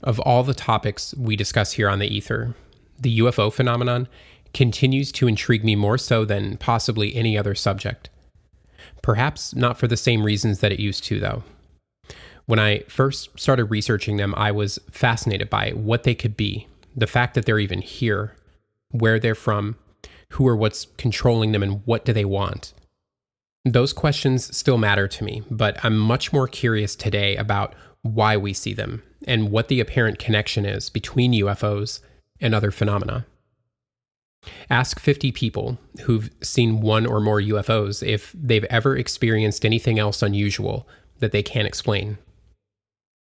Of all the topics we discuss here on the Aether, the UFO phenomenon continues to intrigue me more so than possibly any other subject. Perhaps not for the same reasons that it used to, though. When I first started researching them, I was fascinated by what they could be, the fact that they're even here, where they're from, who or what's controlling them, and what do they want. Those questions still matter to me, but I'm much more curious today about why we see them and what the apparent connection is between UFOs and other phenomena. Ask 50 people who've seen one or more UFOs if they've ever experienced anything else unusual that they can't explain.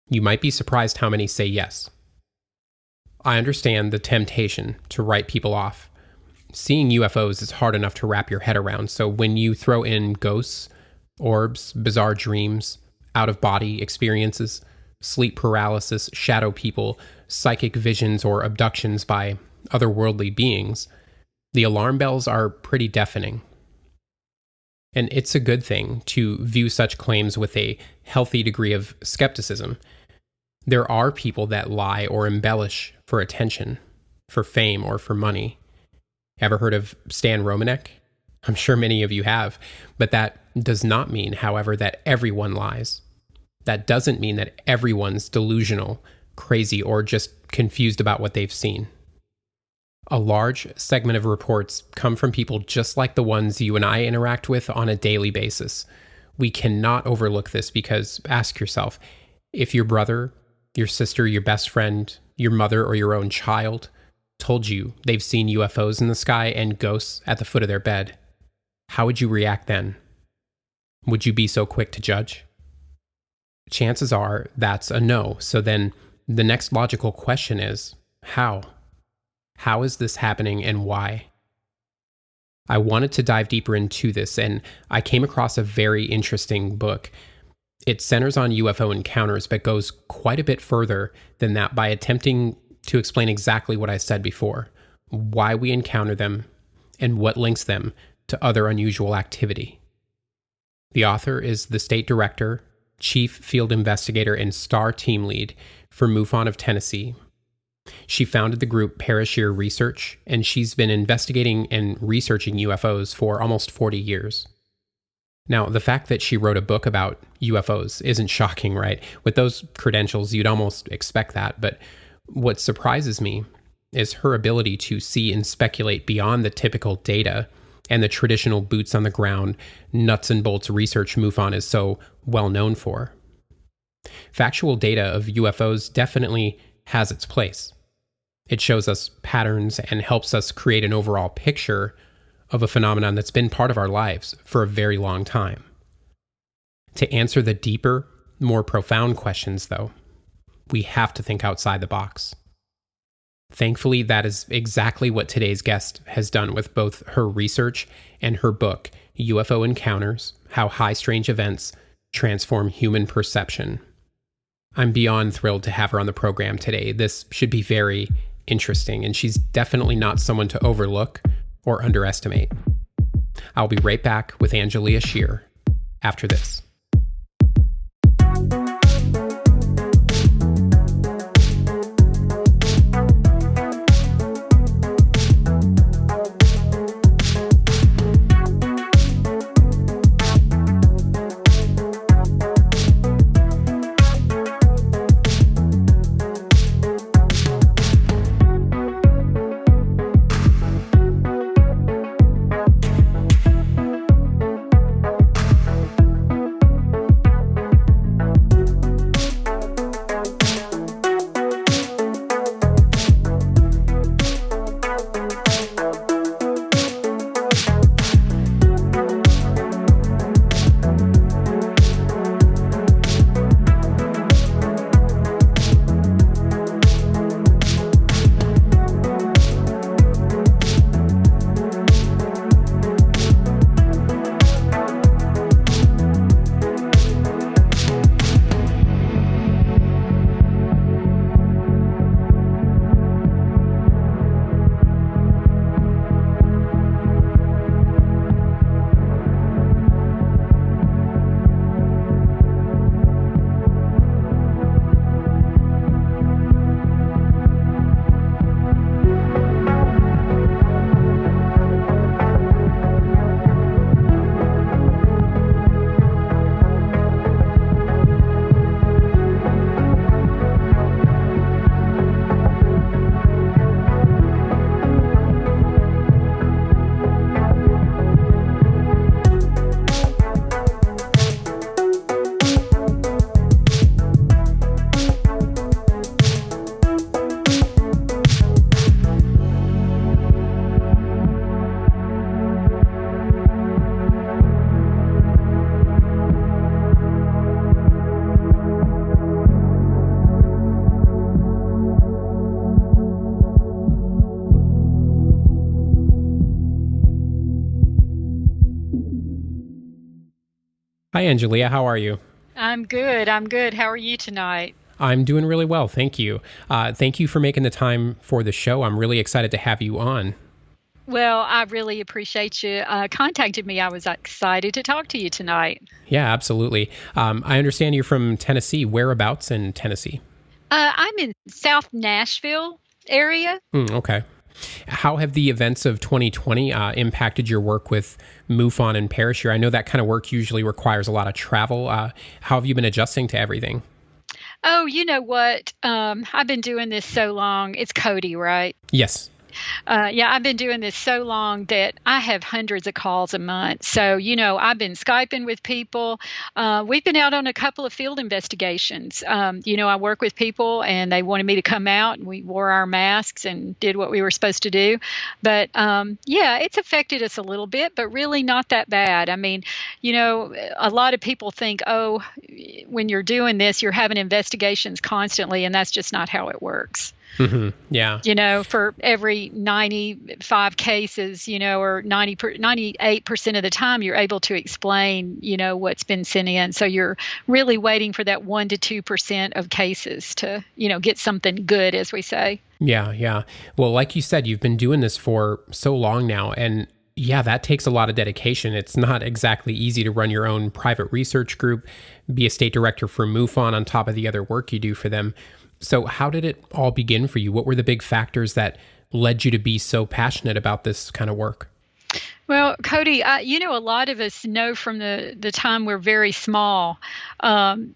You might be surprised how many say yes. I understand the temptation to write people off. Seeing UFOs is hard enough to wrap your head around, so when you throw in ghosts, orbs, bizarre dreams, out-of-body experiences, sleep paralysis, shadow people, psychic visions, or abductions by otherworldly beings, the alarm bells are pretty deafening. And it's a good thing to view such claims with a healthy degree of skepticism. There are people that lie or embellish for attention, for fame, or for money. Ever heard of Stan Romanek? I'm sure many of you have, but that does not mean, however, that everyone lies. That doesn't mean that everyone's delusional, crazy, or just confused about what they've seen. A large segment of reports come from people just like the ones you and I interact with on a daily basis. We cannot overlook this because, ask yourself, if your brother, your sister, your best friend, your mother, or your own child told you they've seen UFOs in the sky and ghosts at the foot of their bed, how would you react then? Would you be so quick to judge? Chances are that's a no. So then the next logical question is, how? How is this happening and why? I wanted to dive deeper into this, and I came across a very interesting book. It centers on UFO encounters, but goes quite a bit further than that by attempting to explain exactly what I said before, why we encounter them, and what links them to other unusual activity. The author is the State Director, Chief Field Investigator, and Star Team Lead for MUFON of Tennessee. She founded the group Parasheer Research, and she's been investigating and researching UFOs for almost 40 years. Now, the fact that she wrote a book about UFOs isn't shocking, right? With those credentials, you'd almost expect that, but what surprises me is her ability to see and speculate beyond the typical data and the traditional boots on the ground, nuts and bolts research MUFON is so well known for. Factual data of UFOs definitely has its place. It shows us patterns and helps us create an overall picture of a phenomenon that's been part of our lives for a very long time. To answer the deeper, more profound questions, though, we have to think outside the box. Thankfully, that is exactly what today's guest has done with both her research and her book, UFO Encounters: How High Strange Events Transform Human Perception. I'm beyond thrilled to have her on the program today. This should be very interesting, and she's definitely not someone to overlook or underestimate. I'll be right back with Angelia Sheer after this. Hi, Angelia. How are you? I'm good. I'm good. How are you tonight? I'm doing really well. Thank you. Thank you for making the time for the show. I'm really excited to have you on. Well, I really appreciate you contacting me. I was excited to talk to you tonight. Yeah, absolutely. I understand you're from Tennessee. Whereabouts in Tennessee? I'm in South Nashville area. Okay. How have the events of 2020 impacted your work with MUFON and Parasheer? I know that kind of work usually requires a lot of travel. How have you been adjusting to everything? Oh, you know what? I've been doing this so long. It's Cody, right? Yes. Yeah, I've been doing this so long that I have hundreds of calls a month. So, I've been Skyping with people. We've been out on a couple of field investigations. I work with people and they wanted me to come out and we wore our masks and did what we were supposed to do. But yeah, it's affected us a little bit, but really not that bad. I mean, a lot of people think, oh, when you're doing this, you're having investigations constantly, and that's just not how it works. Yeah. For every 95 cases, or 98% of the time, you're able to explain, what's been sent in. So you're really waiting for that 1 to 2% of cases to, get something good, as we say. Yeah, yeah. Well, like you said, you've been doing this for so long now. And yeah, that takes a lot of dedication. It's not exactly easy to run your own private research group, be a state director for MUFON on top of the other work you do for them. So, how did it all begin for you? What were the big factors that led you to be so passionate about this kind of work? Well, Cody, a lot of us know from the time we're very small, kind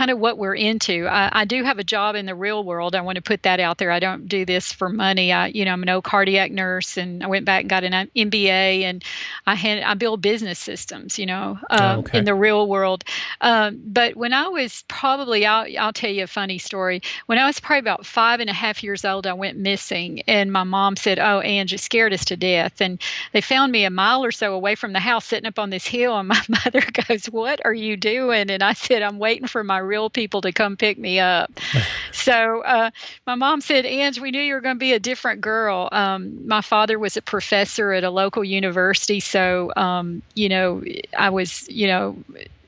of what we're into. I do have a job in the real world. I want to put that out there. I don't do this for money. I'm an old cardiac nurse, and I went back and got an MBA, and I build business systems, Okay. in the real world. But when I was probably, I'll tell you a funny story. When I was probably about 5.5 years old, I went missing, and my mom said, "Oh, Ange, it scared us to death." And they found me a mile or so away from the house sitting up on this hill, and my mother goes, "What are you doing?" And I said, "I'm waiting for my real people to come pick me up." So my mom said, "Ange, we knew you were going to be a different girl." My father was a professor at a local university, so I was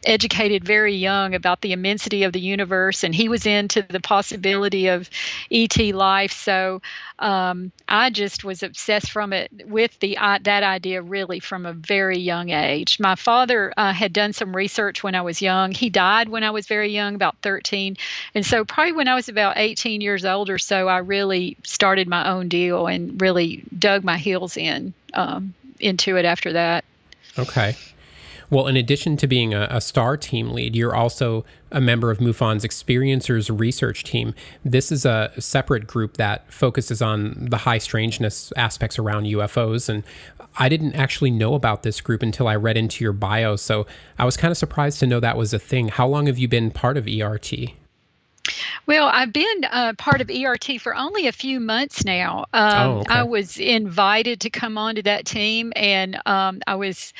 educated very young about the immensity of the universe, and he was into the possibility of ET life. So I just was obsessed with that idea really from a very young age. My father had done some research when I was young. He died when I was very young, about 13. And so probably when I was about 18 years old or so, I really started my own deal and really dug my heels into it after that. Okay. Well, in addition to being a STAR team lead, you're also a member of MUFON's Experiencers Research Team. This is a separate group that focuses on the high strangeness aspects around UFOs. And I didn't actually know about this group until I read into your bio. So I was kind of surprised to know that was a thing. How long have you been part of ERT? Well, I've been part of ERT for only a few months now. Okay. I was invited to come onto that team, and I was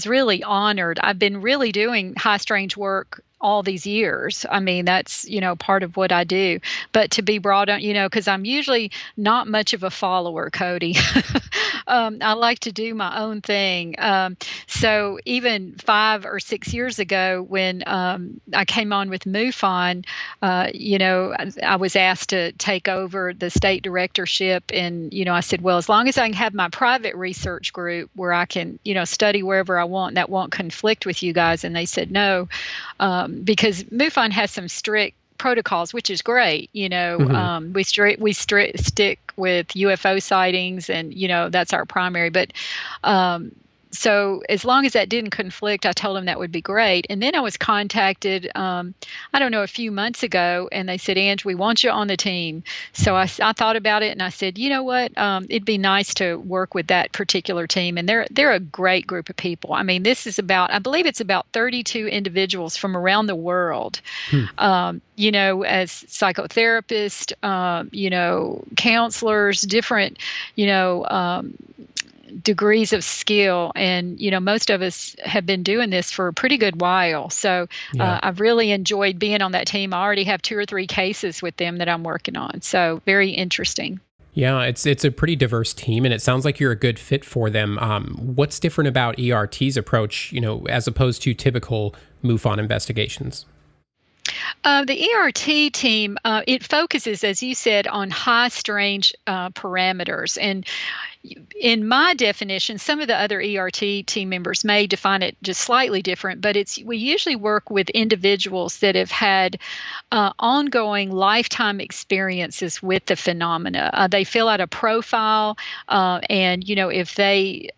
really honored. I've been really doing high strange work all these years. I mean, that's, part of what I do. But to be brought on, because I'm usually not much of a follower, Cody. I like to do my own thing. So even 5 or 6 years ago, when I came on with MUFON, I was asked to take over the state directorship. And, I said, well, as long as I can have my private research group where I can, study wherever I want, that won't conflict with you guys. And they said no. Because MUFON has some strict protocols, which is great. We stick with UFO sightings, and that's our primary. But so as long as that didn't conflict, I told them that would be great. And then I was contacted, I don't know, a few months ago, and they said, Ange, we want you on the team. So I thought about it, and I said, you know what, it'd be nice to work with that particular team. And they're a great group of people. I mean, I believe it's about 32 individuals from around the world, as psychotherapists, counselors, different, degrees of skill. And, most of us have been doing this for a pretty good while. So Yeah. I've really enjoyed being on that team. I already have 2 or 3 cases with them that I'm working on. So very interesting. Yeah, it's a pretty diverse team, and it sounds like you're a good fit for them. What's different about ERT's approach, as opposed to typical MUFON investigations? The ERT team, it focuses, as you said, on high strange parameters. And in my definition, some of the other ERT team members may define it just slightly different, but we usually work with individuals that have had ongoing lifetime experiences with the phenomena. They fill out a profile, and if they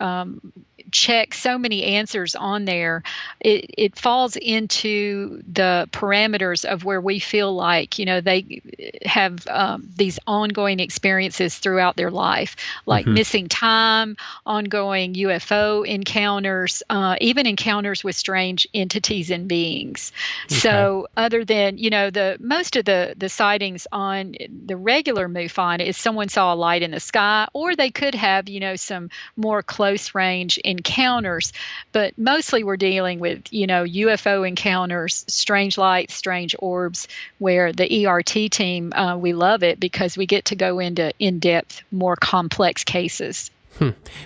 check so many answers on there, it falls into the parameters of where we feel like, they have these ongoing experiences throughout their life, like missing time, ongoing UFO encounters, even encounters with strange entities and beings. Okay. So other than, the most of the sightings on the regular MUFON is someone saw a light in the sky, or they could have, some more close range encounters, but mostly we're dealing with, UFO encounters, strange lights, strange orbs, where the ERT team, we love it because we get to go into in-depth, more complex cases.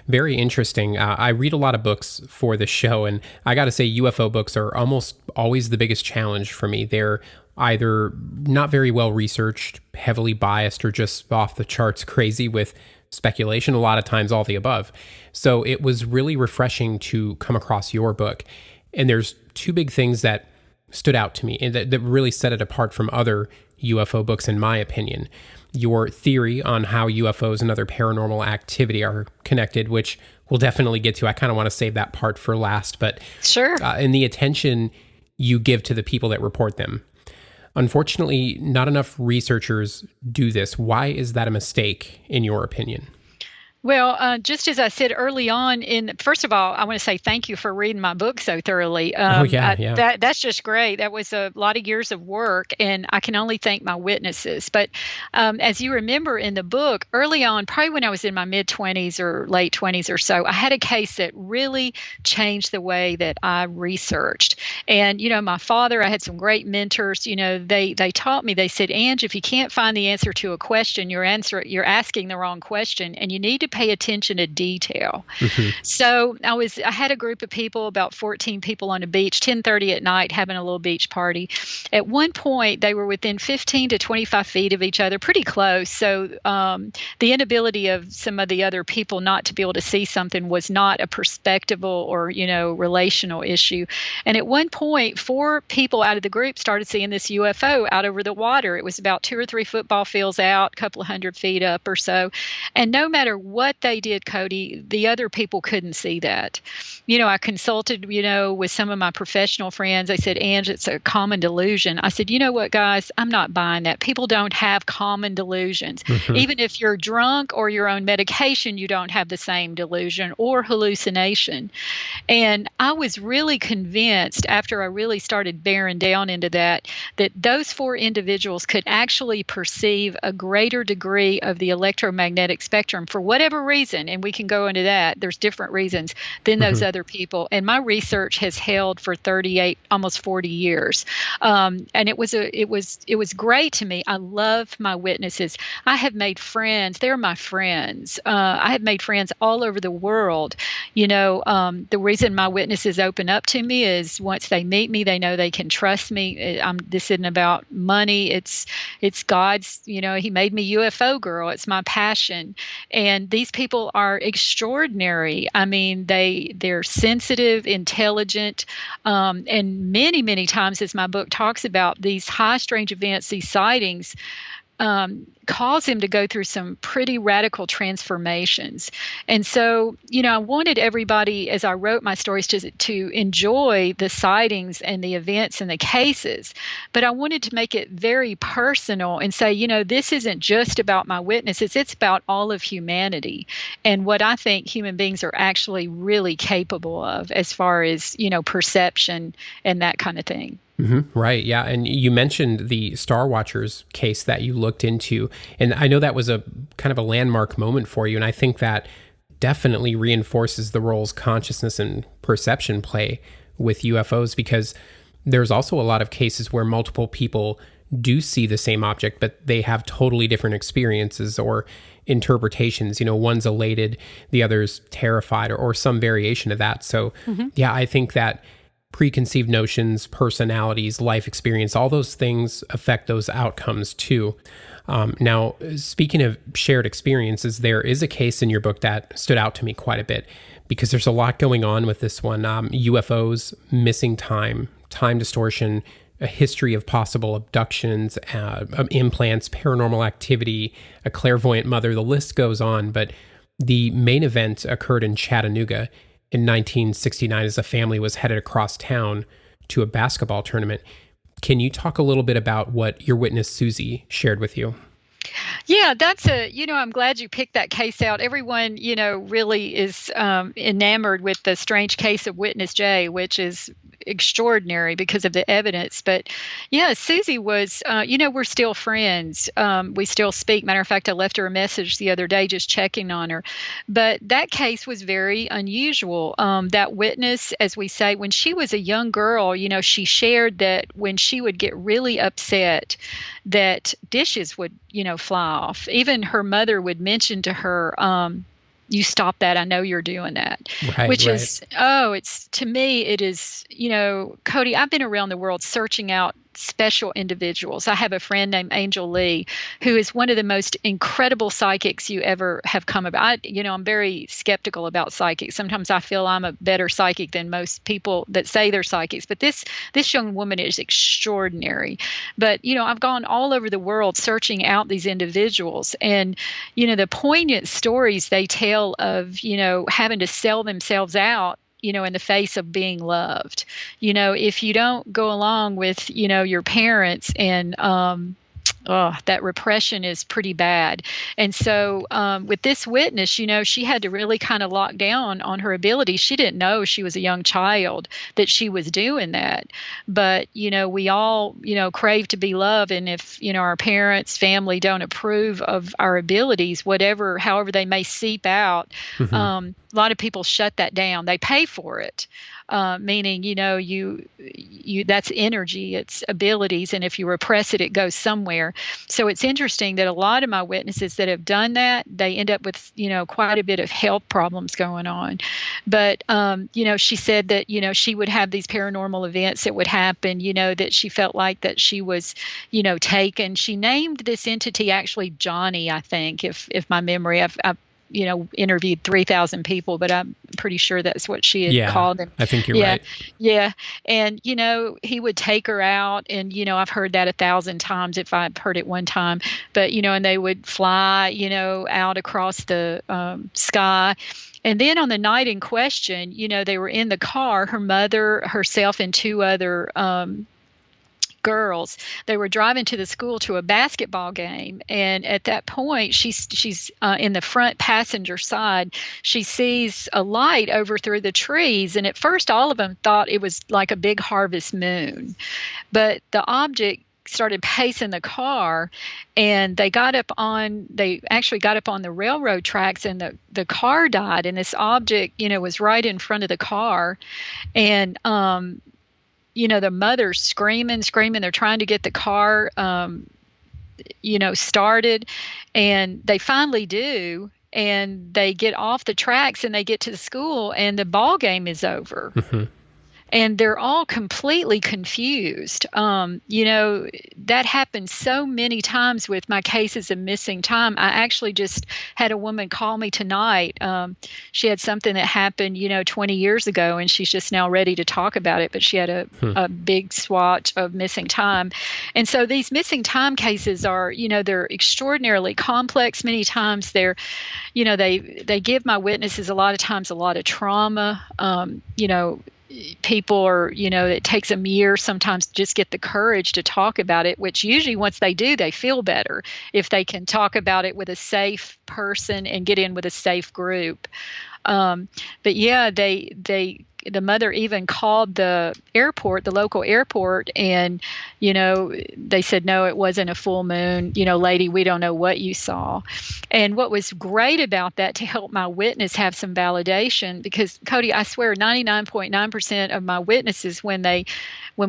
Very interesting. I read a lot of books for the show, and I got to say UFO books are almost always the biggest challenge for me. They're either not very well researched, heavily biased, or just off the charts crazy with speculation, a lot of times all the above. So it was really refreshing to come across your book. And there's two big things that stood out to me and that really set it apart from other UFO books, in my opinion. Your theory on how UFOs and other paranormal activity are connected, which we'll definitely get to. I kind of want to save that part for last, but sure. And the attention you give to the people that report them. Unfortunately, not enough researchers do this. Why is that a mistake, in your opinion? Well, just as I said early on, first of all, I want to say thank you for reading my book so thoroughly. Yeah. That's just great. That was a lot of years of work, and I can only thank my witnesses. But as you remember in the book, early on, probably when I was in my mid-20s or late 20s or so, I had a case that really changed the way that I researched. And, my father, I had some great mentors. They taught me, they said, Ange, if you can't find the answer to a question, you're asking the wrong question, and you need to pay attention to detail. So I had a group of people, about 14 people on a beach, 10:30 at night, having a little beach party. At one point, they were within 15 to 25 feet of each other, pretty close. So the inability of some of the other people not to be able to see something was not a perspectival or, relational issue. And at one point, 4 people out of the group started seeing this UFO out over the water. It was about 2 or 3 football fields out, a couple of 100 feet up or so. And no matter what they did, Cody, the other people couldn't see that. I consulted, with some of my professional friends. They said, Ange, it's a common delusion. I said, you know what, guys, I'm not buying that. People don't have common delusions. Even if you're drunk or you're on medication, you don't have the same delusion or hallucination. And I was really convinced after I really started bearing down into that those 4 individuals could actually perceive a greater degree of the electromagnetic spectrum for whatever reason, and we can go into that. There's different reasons than those other people. And my research has held for 38, almost 40 years. And it was great to me. I love my witnesses. I have made friends. They're my friends. I have made friends all over the world. The reason my witnesses open up to me is once they meet me, they know they can trust me. This isn't about money. It's God's, He made me UFO girl. It's my passion. And these people are extraordinary. I mean, they're sensitive, intelligent, and many, many times, as my book talks about, these high strange events, these sightings, cause him to go through some pretty radical transformations. And so, I wanted everybody, as I wrote my stories, to enjoy the sightings and the events and the cases. But I wanted to make it very personal and say, this isn't just about my witnesses. It's about all of humanity and what I think human beings are actually really capable of as far as, perception and that kind of thing. Right. Yeah. And you mentioned the Star Watchers case that you looked into. And I know that was a kind of a landmark moment for you. And I think that definitely reinforces the roles consciousness and perception play with UFOs, because there's also a lot of cases where multiple people do see the same object, but they have totally different experiences, or interpretations. One's elated, the other's terrified, or some variation of that. So, yeah, I think that preconceived notions, personalities, life experience, all those things affect those outcomes too. Now, speaking of shared experiences, there is a case in your book that stood out to me quite a bit because there's a lot going on with this one. UFOs, missing time distortion, a history of possible abductions, implants, paranormal activity, a clairvoyant mother, the list goes on. But the main event occurred in Chattanooga in 1969 as a family was headed across town to a basketball tournament. Can you talk a little bit about what your witness, Susie, shared with you? Yeah, I'm glad you picked that case out. Everyone, really is enamored with the strange case of Witness J, which is extraordinary because of the evidence. But yeah, Susie was, we're still friends. We still speak. Matter of fact, I left her a message the other day just checking on her. But that case was very unusual. That witness, as we say, when she was a young girl, she shared that when she would get really upset, that dishes would, fly off. Even her mother would mention to her, you stop that. I know you're doing that. Which is, to me, it is, Cody, I've been around the world searching out special individuals. I have a friend named Angel Lee, who is one of the most incredible psychics you ever have come about. I'm very skeptical about psychics. Sometimes I feel I'm a better psychic than most people that say they're psychics. But this young woman is extraordinary. But, I've gone all over the world searching out these individuals. And, the poignant stories they tell of, having to sell themselves out, in the face of being loved. If you don't go along with, your parents and, that repression is pretty bad. And so with this witness, she had to really kind of lock down on her ability. She didn't know she was a young child that she was doing that. But, we all, crave to be loved. And if, our parents, family don't approve of our abilities, however they may seep out, a lot of people shut that down. They pay for it. Meaning, you that's energy, it's abilities, and if you repress it, it goes somewhere. So it's interesting that a lot of my witnesses that have done that, they end up with, quite a bit of health problems going on. But, she said that, she would have these paranormal events that would happen, that she felt like that she was, taken. She named this entity actually Johnny, I think, if my memory, I've interviewed 3,000 people, but I'm pretty sure that's what she had called him. I think you're right. Yeah. And, he would take her out and, I've heard that 1,000 times if I've heard it one time, but, and they would fly, out across the sky. And then on the night in question, they were in the car, her mother, herself, and two other girls. They were driving to the school to a basketball game, and at that point, she's in the front passenger side. She sees a light over through the trees, and at first, all of them thought it was like a big harvest moon, but the object started pacing the car, and they actually got up on the railroad tracks, and the car died, and this object, was right in front of the car, and the mother's screaming. They're trying to get the car, started, and they finally do. And they get off the tracks and they get to the school, and the ball game is over. And they're all completely confused. That happens so many times with my cases of missing time. I actually just had a woman call me tonight. She had something that happened, 20 years ago, and she's just now ready to talk about it. But she had a big swatch of missing time. And so these missing time cases are, they're extraordinarily complex. Many times they're, they give my witnesses a lot of times a lot of trauma. People are, it takes them years sometimes to just get the courage to talk about it, which usually once they do, they feel better if they can talk about it with a safe person and get in with a safe group. But yeah, they the mother even called the airport, the local airport, and, they said, no, it wasn't a full moon. Lady, we don't know what you saw. And what was great about that, to help my witness have some validation, because Cody, I swear 99.9% of my witnesses, when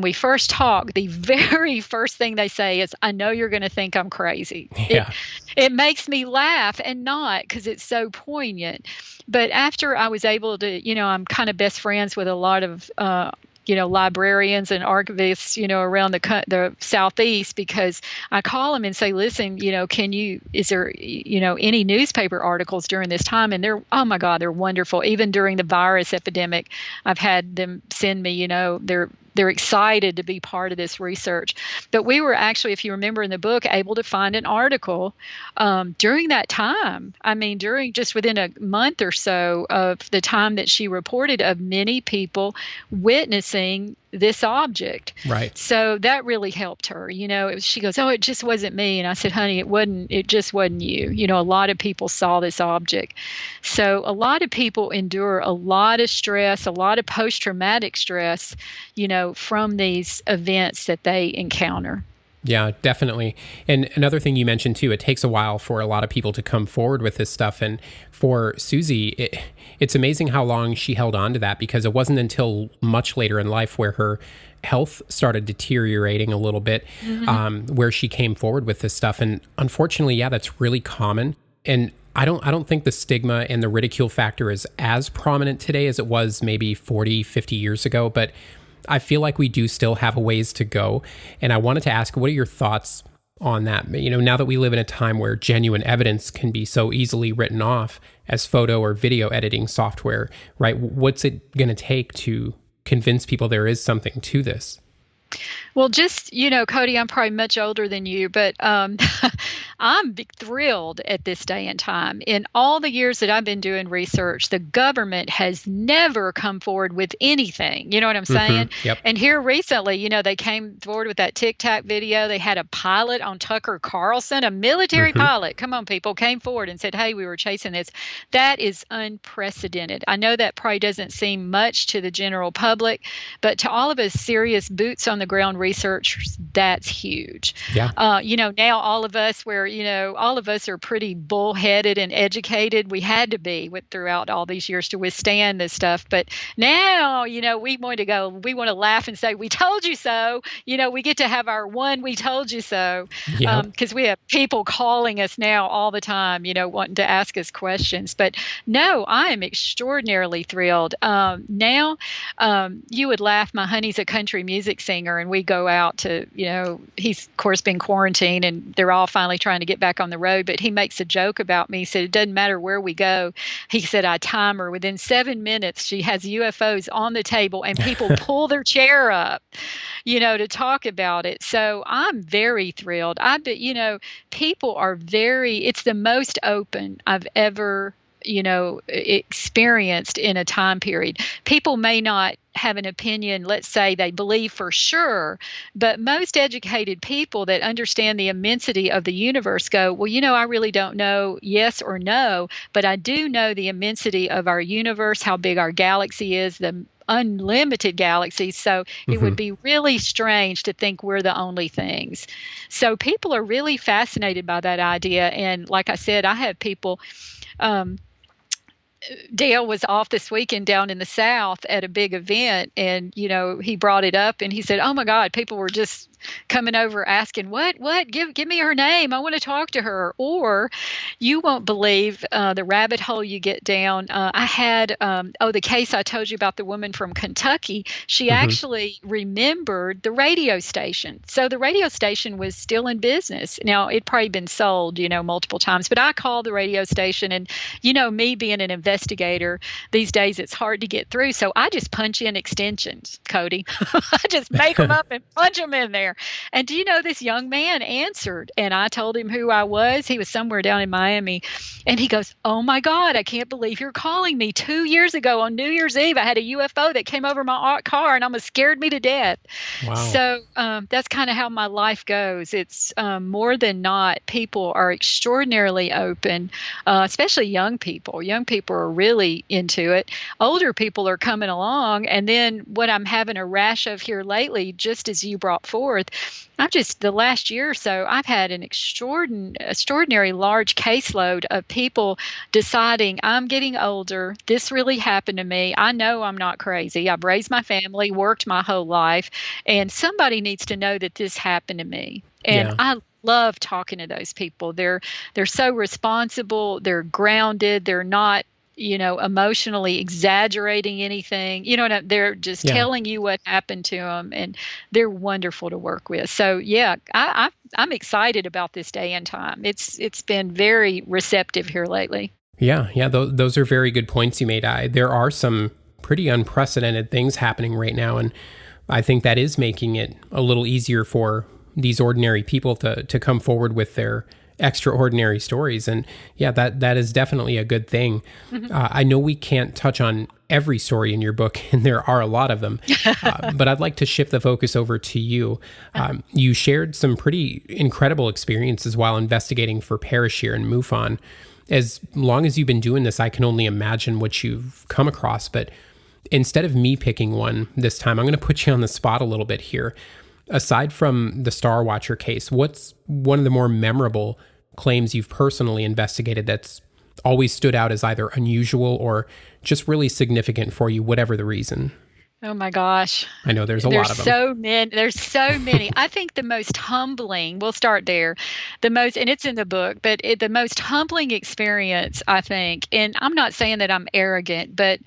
we first talk, the very first thing they say is, I know you're going to think I'm crazy. Yeah. It makes me laugh, and not because it's so poignant. But after I was able to, I'm kind of best friends with a lot of, librarians and archivists, around the Southeast, because I call them and say, listen, is there, any newspaper articles during this time? And oh my God, they're wonderful. Even during the virus epidemic, I've had them send me, they're excited to be part of this research. But we were actually, if you remember in the book, able to find an article during that time. I mean, within a month or so of the time that she reported, of many people witnessing this object. Right. So that really helped her. She goes, oh, it just wasn't me. And I said, honey, it just wasn't you. A lot of people saw this object. So a lot of people endure a lot of stress, a lot of post-traumatic stress, from these events that they encounter. Yeah, definitely. And another thing you mentioned too, it takes a while for a lot of people to come forward with this stuff. And for Susie, it's amazing how long she held on to that, because it wasn't until much later in life where her health started deteriorating a little bit, where she came forward with this stuff. And unfortunately, yeah, that's really common. And I don't think the stigma and the ridicule factor is as prominent today as it was maybe 40, 50 years ago. But I feel like we do still have a ways to go. And I wanted to ask, what are your thoughts on that? Now that we live in a time where genuine evidence can be so easily written off as photo or video editing software, right? What's it going to take to convince people there is something to this? Well, just, Cody, I'm probably much older than you, but I'm thrilled at this day and time. In all the years that I've been doing research, the government has never come forward with anything. You know what I'm saying? Yep. And here recently, they came forward with that Tic Tac video. They had a pilot on Tucker Carlson, a military pilot. Come on, people, came forward and said, hey, we were chasing this. That is unprecedented. I know that probably doesn't seem much to the general public, but to all of us serious boots on the ground researchers, that's huge. Yeah. Now all of us all of us are pretty bullheaded and educated. We had to be throughout all these years to withstand this stuff. But now, we want to laugh and say, we told you so. We get to have our one, we told you so. Because we have people calling us now all the time, wanting to ask us questions. But no, I am extraordinarily thrilled. Now, you would laugh. My honey's a country music singer, and we go out to, he's of course been quarantined, and they're all finally trying to get back on the road. But he makes a joke about me. He said, it doesn't matter where we go. He said, I time her. Within 7 minutes, she has UFOs on the table, and people pull their chair up, to talk about it. So I'm very thrilled. I bet, people are it's the most open I've ever experienced in a time period. People may not have an opinion, let's say they believe for sure, but most educated people that understand the immensity of the universe go, well, I really don't know yes or no, but I do know the immensity of our universe, how big our galaxy is, the unlimited galaxies. So it would be really strange to think we're the only things. So people are really fascinated by that idea. And like I said, I have people, Dale was off this weekend down in the South at a big event, and, he brought it up and he said, oh my God, people were just coming over asking, what, give me her name. I want to talk to her. Or you won't believe the rabbit hole you get down. I had, the case I told you about, the woman from Kentucky. She actually remembered the radio station. So the radio station was still in business. Now, it'd probably been sold, multiple times, but I called the radio station, and, me being an investigator these days, it's hard to get through. So I just punch in extensions, Cody. I just make them up and punch them in there. there. And do you know, this young man answered, and I told him who I was. He was somewhere down in Miami. And he goes, "Oh my God, I can't believe you're calling me. 2 years ago on New Year's Eve, I had a UFO that came over my car and almost scared me to death." Wow. So that's kind of how my life goes. It's more than not, people are extraordinarily open, especially young people. Young people are really into it. Older people are coming along. And then what I'm having a rash of here lately, just as you brought forth, the last year or so, I've had an extraordinary large caseload of people deciding, I'm getting older. This really happened to me. I know I'm not crazy. I've raised my family, worked my whole life, and somebody needs to know that this happened to me. And Yeah. I love talking to those people. They're so responsible. They're grounded. They're not, emotionally exaggerating anything. They're just Yeah. telling you what happened to them, and they're wonderful to work with. So yeah, I'm excited about this day and time. It's been very receptive here lately. Yeah. Yeah. Those are very good points you made. There are some pretty unprecedented things happening right now, and I think that is making it a little easier for these ordinary people to come forward with their extraordinary stories. And yeah, that is definitely a good thing. I know we can't touch on every story in your book, and there are a lot of them, but I'd like to shift the focus over to you. You shared some pretty incredible experiences while investigating for Parasheer and MUFON. As long as you've been doing this, I can only imagine what you've come across. But instead of me picking one this time, I'm going to put you on the spot a little bit here. Aside from the Star Watcher case, what's one of the more memorable claims you've personally investigated that's always stood out as either unusual or just really significant for you, whatever the reason? Oh my gosh. I know there's a lot of them. There's so many. I think the most humbling, we'll start there, and it's in the book, but the most humbling experience, I think, and I'm not saying that I'm arrogant, but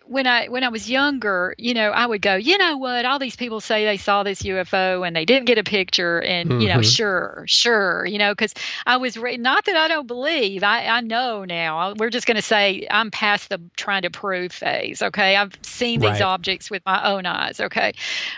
when I was younger, I would go, you know what, all these people say they saw this UFO and they didn't get a picture, and sure, because I was not that I don't believe. I know now. We're just going to say I'm past the trying to prove phase. Okay, I've seen these objects with my own eyes. Okay,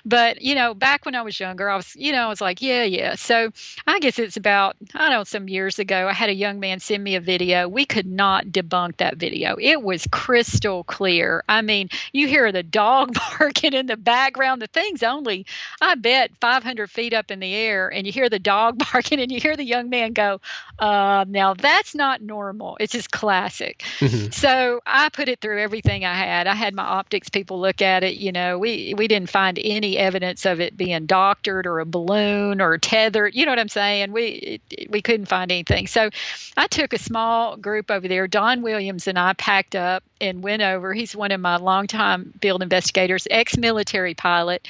but back when I was younger, I was like, yeah. So I guess it's about, I don't know, some years ago, I had a young man send me a video. We could not debunk that video. It was crystal clear. I mean, you hear the dog barking in the background. The thing's only, I bet, 500 feet up in the air, and you hear the dog barking, and you hear the young man go, now that's not normal. It's just classic. So I put it through everything I had. I had my optics people look at it. We didn't find any evidence of it being doctored or a balloon or tethered. You know what I'm saying? We couldn't find anything. So I took a small group over there. Don Williams and I packed up and went over. He's one of my longtime field investigators, ex-military pilot,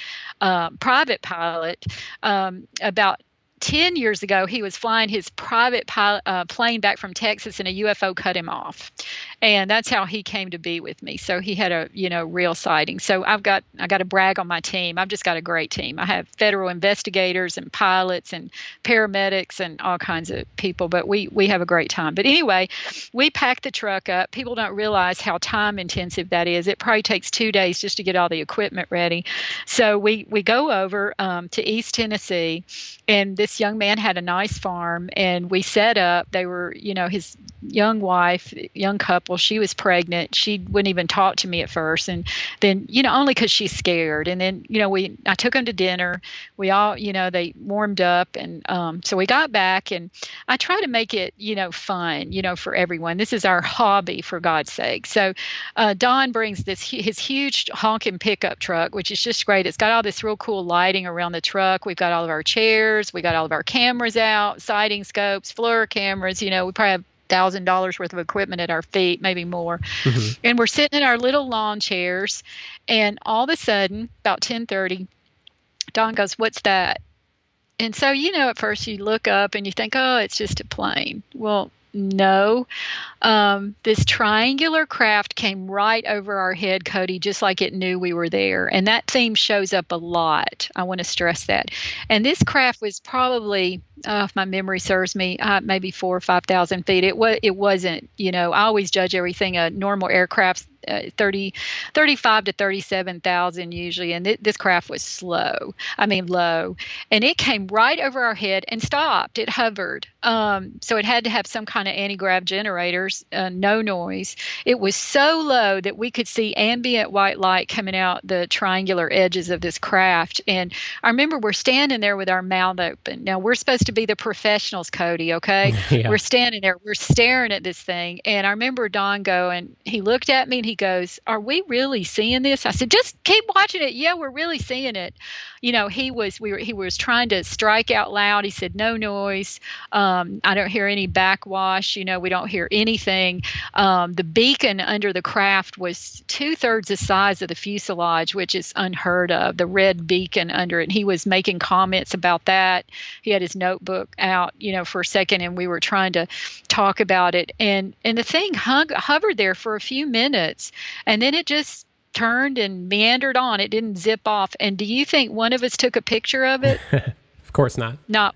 private pilot. About 10 years ago, he was flying his private plane back from Texas, and a UFO cut him off. And that's how he came to be with me. So he had a, real sighting. So I got to brag on my team. I've just got a great team. I have federal investigators and pilots and paramedics and all kinds of people, but we have a great time. But anyway, we packed the truck up. People don't realize how time intensive that is. It probably takes 2 days just to get all the equipment ready. So we go over to East Tennessee, and this young man had a nice farm, and we set up. They were, his young wife, young couple, she was pregnant. She wouldn't even talk to me at first. And then, only because she's scared. And then, I took them to dinner. We all, they warmed up. And so we got back, and I try to make it, fun, for everyone. This is our hobby, for God's sake. So Don brings his huge honking pickup truck, which is just great. It's got all this real cool lighting around the truck. We've got all of our chairs. We got all of our cameras out, sighting scopes, FLIR cameras. We probably have $1,000 worth of equipment at our feet, maybe more. And we're sitting in our little lawn chairs, and all of a sudden, about 10:30, Don goes, "What's that?" And so, at first you look up and you think, oh, it's just a plane. Well, no. This triangular craft came right over our head, Cody, just like it knew we were there. And that theme shows up a lot. I want to stress that. And this craft was probably, if my memory serves me, maybe 4,000 or 5,000 feet. It wasn't, I always judge everything a normal aircraft 35 to 37,000 usually. And this craft was slow. I mean, low. And it came right over our head and stopped. It hovered. So it had to have some kind of anti-grav generators, no noise. It was so low that we could see ambient white light coming out the triangular edges of this craft. And I remember we're standing there with our mouth open. Now, we're supposed to be the professionals, Cody, okay? Yeah. We're standing there, we're staring at this thing. And I remember Don going, he looked at me and he goes, "Are we really seeing this?" I said, "Just keep watching it. Yeah, we're really seeing it." He was trying to strike out loud. He said, "No noise. I don't hear any backwash. We don't hear anything." The beacon under the craft was 2/3 the size of the fuselage, which is unheard of, the red beacon under it. And he was making comments about that. He had his notebook out, for a second, and we were trying to talk about it. And the thing hovered there for a few minutes, and then it just turned and meandered on. It didn't zip off. And do you think one of us took a picture of it? Of course not. Not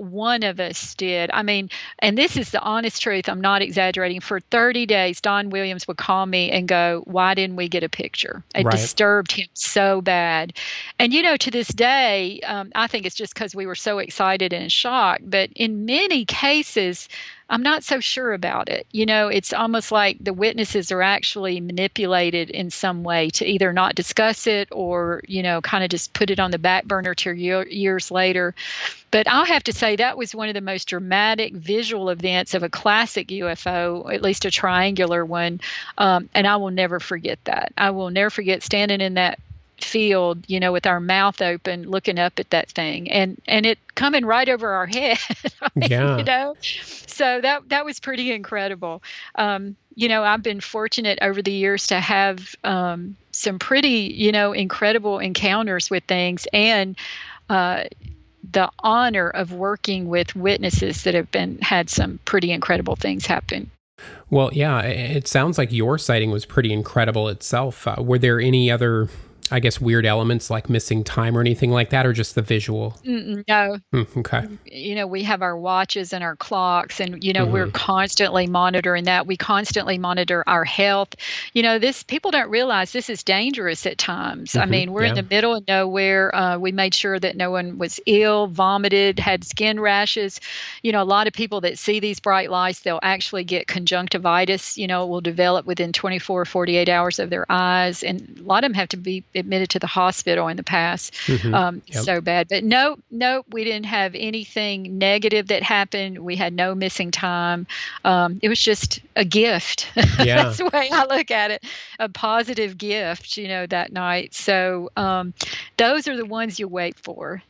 one of us did. I mean, and this is the honest truth. I'm not exaggerating. For 30 days, Don Williams would call me and go, "Why didn't we get a picture?" It disturbed him so bad. And, to this day, I think it's just because we were so excited and shocked. But in many cases, I'm not so sure about it. It's almost like the witnesses are actually manipulated in some way to either not discuss it or, kind of just put it on the back burner till years later. But I'll have to say that was one of the most dramatic visual events of a classic UFO, at least a triangular one. And I will never forget that. I will never forget standing in that field, with our mouth open, looking up at that thing and it coming right over our head. Yeah. So that was pretty incredible. I've been fortunate over the years to have some pretty, incredible encounters with things, and the honor of working with witnesses that have had some pretty incredible things happen. Well, yeah, it sounds like your sighting was pretty incredible itself. Were there any other, I guess, weird elements like missing time or anything like that, or just the visual? No. Okay. We have our watches and our clocks, and, we're constantly monitoring that. We constantly monitor our health. People don't realize this is dangerous at times. I mean, we're in the middle of nowhere. We made sure that no one was ill, vomited, had skin rashes. A lot of people that see these bright lights, they'll actually get conjunctivitis, will develop within 24, 48 hours of their eyes. And a lot of them have to be admitted to the hospital in the past. So bad. But no, we didn't have anything negative that happened. We had no missing time. It was just a gift. Yeah. That's the way I look at it. A positive gift, that night. So those are the ones you wait for.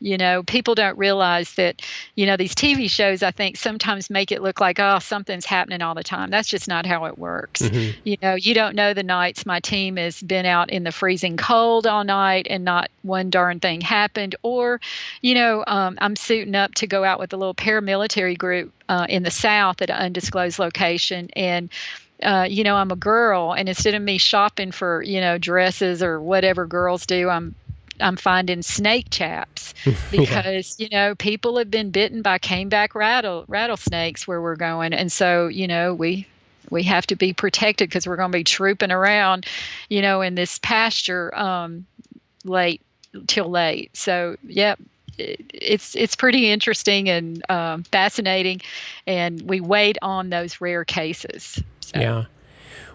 People don't realize that, these TV shows, I think, sometimes make it look like, oh, something's happening all the time. That's just not how it works. You don't know the nights my team has been out in the freezing cold all night and not one darn thing happened. Or, I'm suiting up to go out with a little paramilitary group in the South at an undisclosed location. And, I'm a girl, and instead of me shopping for, dresses or whatever girls do, I'm finding snake chaps because, people have been bitten by caneback rattlesnakes where we're going. And so, we have to be protected because we're going to be trooping around, in this pasture late. So, yeah, it's pretty interesting and fascinating, and we wait on those rare cases. So. Yeah.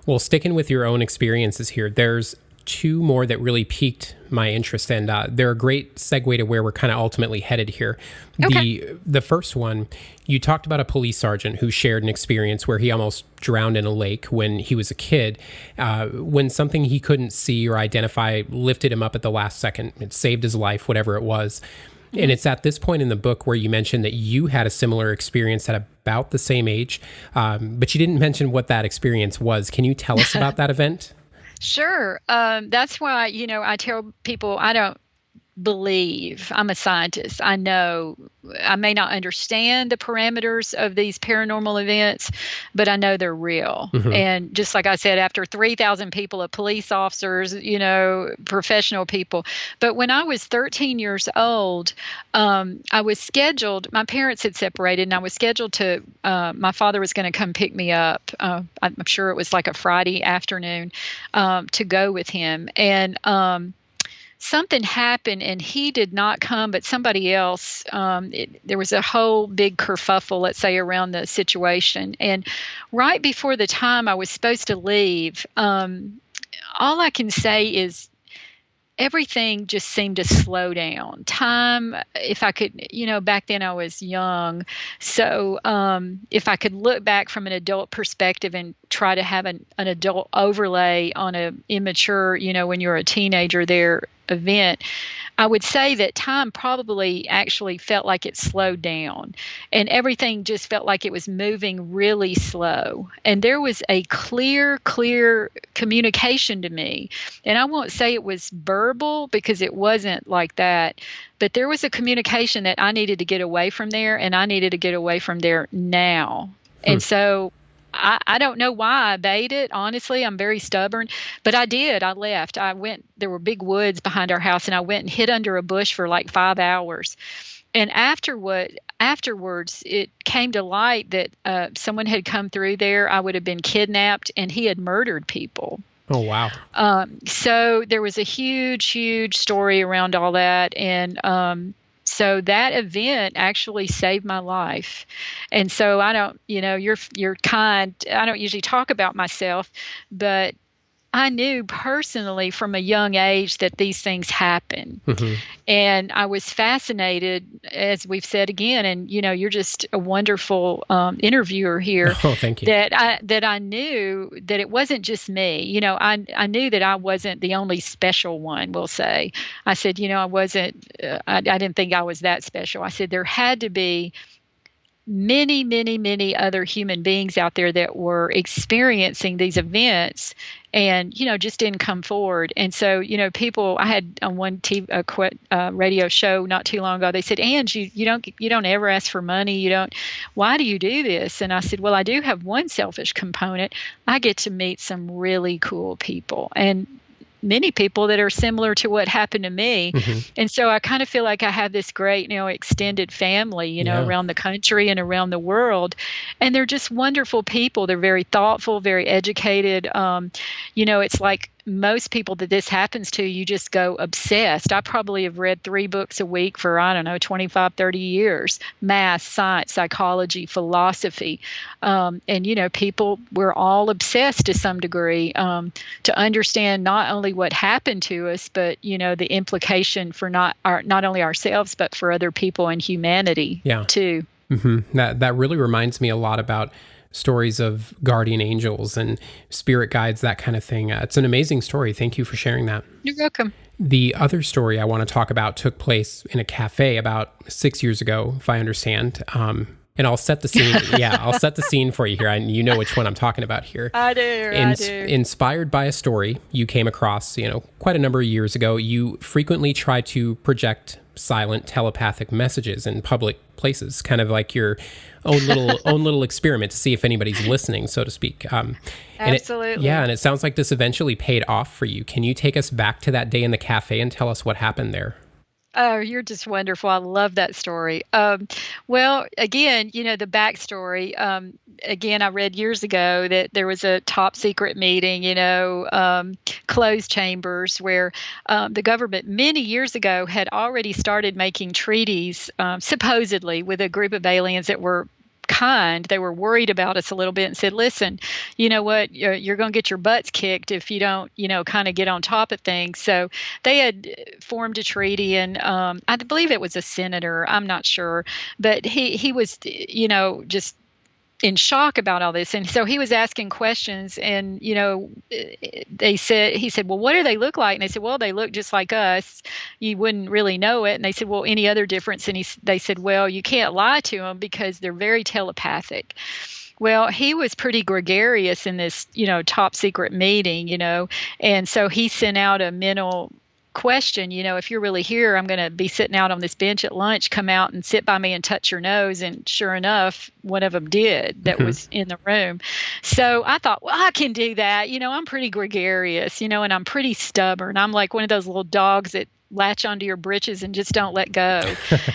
Well, sticking with your own experiences here, there's two more that really piqued my interest, and they're a great segue to where we're kind of ultimately headed here. Okay. The first one, you talked about a police sergeant who shared an experience where he almost drowned in a lake when he was a kid, when something he couldn't see or identify lifted him up at the last second. It saved his life, whatever it was. And it's at this point in the book where you mentioned that you had a similar experience at about the same age, but you didn't mention what that experience was. Can you tell us about that event? Sure. That's why, I tell people I don't believe. I'm a scientist. I know I may not understand the parameters of these paranormal events, but I know they're real. Mm-hmm. And just like I said, after 3,000 people, of police officers, professional people. But when I was 13 years old, I was scheduled, my parents had separated, and I was scheduled to, my father was going to come pick me up. I'm sure it was like a Friday afternoon, to go with him. And, something happened and he did not come, but somebody else. There was a whole big kerfuffle, let's say, around the situation. And right before the time I was supposed to leave, all I can say is everything just seemed to slow down. Time, if I could, back then I was young. So if I could look back from an adult perspective and try to have an adult overlay on an immature, when you're a teenager there event, I would say that time probably actually felt like it slowed down and everything just felt like it was moving really slow. And there was a clear communication to me. And I won't say it was verbal because it wasn't like that, but there was a communication that I needed to get away from there and I needed to get away from there now. And so I don't know why I obeyed it. Honestly, I'm very stubborn, but I did. I left. I went, there were big woods behind our house and I went and hid under a bush for like 5 hours. And afterwards, it came to light that someone had come through there. I would have been kidnapped and he had murdered people. Oh, wow. So there was a huge story around all that. And, so that event actually saved my life. And so I don't, you're kind. I don't usually talk about myself, but I knew personally from a young age that these things happen. Mm-hmm. And I was fascinated, as we've said again, and, you're just a wonderful interviewer here. Oh, thank you. That I knew that it wasn't just me. I knew that I wasn't the only special one, we'll say. I said, I wasn't, I didn't think I was that special. I said there had to be many other human beings out there that were experiencing these events and, just didn't come forward. And so, people, I had on one radio show not too long ago, they said, Ange, you don't ever ask for money. Why do you do this? And I said, well, I do have one selfish component. I get to meet some really cool people and many people that are similar to what happened to me. Mm-hmm. And so I kind of feel like I have this great, extended family, around the country and around the world. And they're just wonderful people. They're very thoughtful, very educated. It's like most people that this happens to, you just go obsessed. I probably have read 3 books a week for, 25, 30 years, math, science, psychology, philosophy. And, people, we're all obsessed to some degree to understand not only what happened to us, but, the implication for not only ourselves, but for other people and humanity too. Mm-hmm. That really reminds me a lot about stories of guardian angels and spirit guides, that kind of thing. It's an amazing story. Thank you for sharing that. You're welcome. The other story I want to talk about took place in a cafe about 6 years ago, if I understand. And I'll set the scene. I'll set the scene for you here. You know which one I'm talking about here. I do. Inspired by a story you came across, quite a number of years ago, you frequently try to project silent telepathic messages in public places, kind of like your own little experiment to see if anybody's listening, so to speak. Absolutely. And it sounds like this eventually paid off for you. Can you take us back to that day in the cafe and tell us what happened there? Oh, you're just wonderful. I love that story. Well, again, the backstory. Again, I read years ago that there was a top secret meeting, closed chambers where the government many years ago had already started making treaties, supposedly, with a group of aliens that were kind. They were worried about us a little bit and said, listen, you know what, you're going to get your butts kicked if you don't, kind of get on top of things. So they had formed a treaty, and I believe it was a senator, I'm not sure, but he was, just in shock about all this. And so he was asking questions, and, he said, well, what do they look like? And they said, well, they look just like us. You wouldn't really know it. And they said, well, any other difference? And they said, well, you can't lie to them because they're very telepathic. Well, he was pretty gregarious in this, top secret meeting, and so he sent out a mental question, if you're really here, I'm going to be sitting out on this bench at lunch, come out and sit by me and touch your nose. And sure enough, one of them did that was in the room. So I thought, well, I can do that. I'm pretty gregarious, and I'm pretty stubborn. I'm like one of those little dogs that latch onto your britches and just don't let go.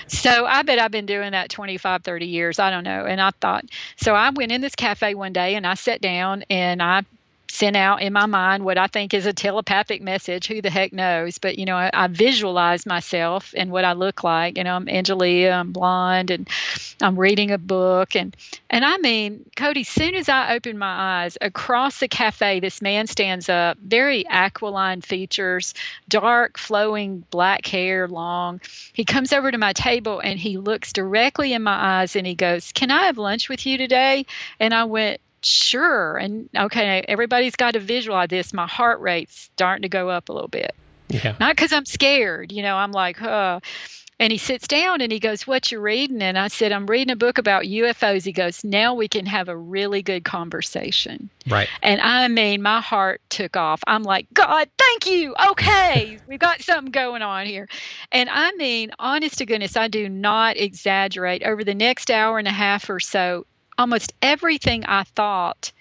So I bet I've been doing that 25, 30 years. I don't know. And I thought, so I went in this cafe one day and I sat down and I sent out in my mind what I think is a telepathic message. Who the heck knows? But, I visualized myself and what I look like. I'm Angelia, I'm blonde, and I'm reading a book. And I mean, Cody, as soon as I opened my eyes, across the cafe, this man stands up, very aquiline features, dark, flowing black hair, long. He comes over to my table and he looks directly in my eyes and he goes, "Can I have lunch with you today?" And I went, "Sure." And okay, everybody's got to visualize this. My heart rate's starting to go up a little bit. Yeah. Not because I'm scared, I'm like, huh. And he sits down and he goes, "What you reading?" And I said, "I'm reading a book about UFOs." He goes, "Now we can have a really good conversation." Right. And I mean, my heart took off. I'm like, "God, thank you. Okay, we've got something going on here." And I mean, honest to goodness, I do not exaggerate. Over the next hour and a half or so, almost everything I thought,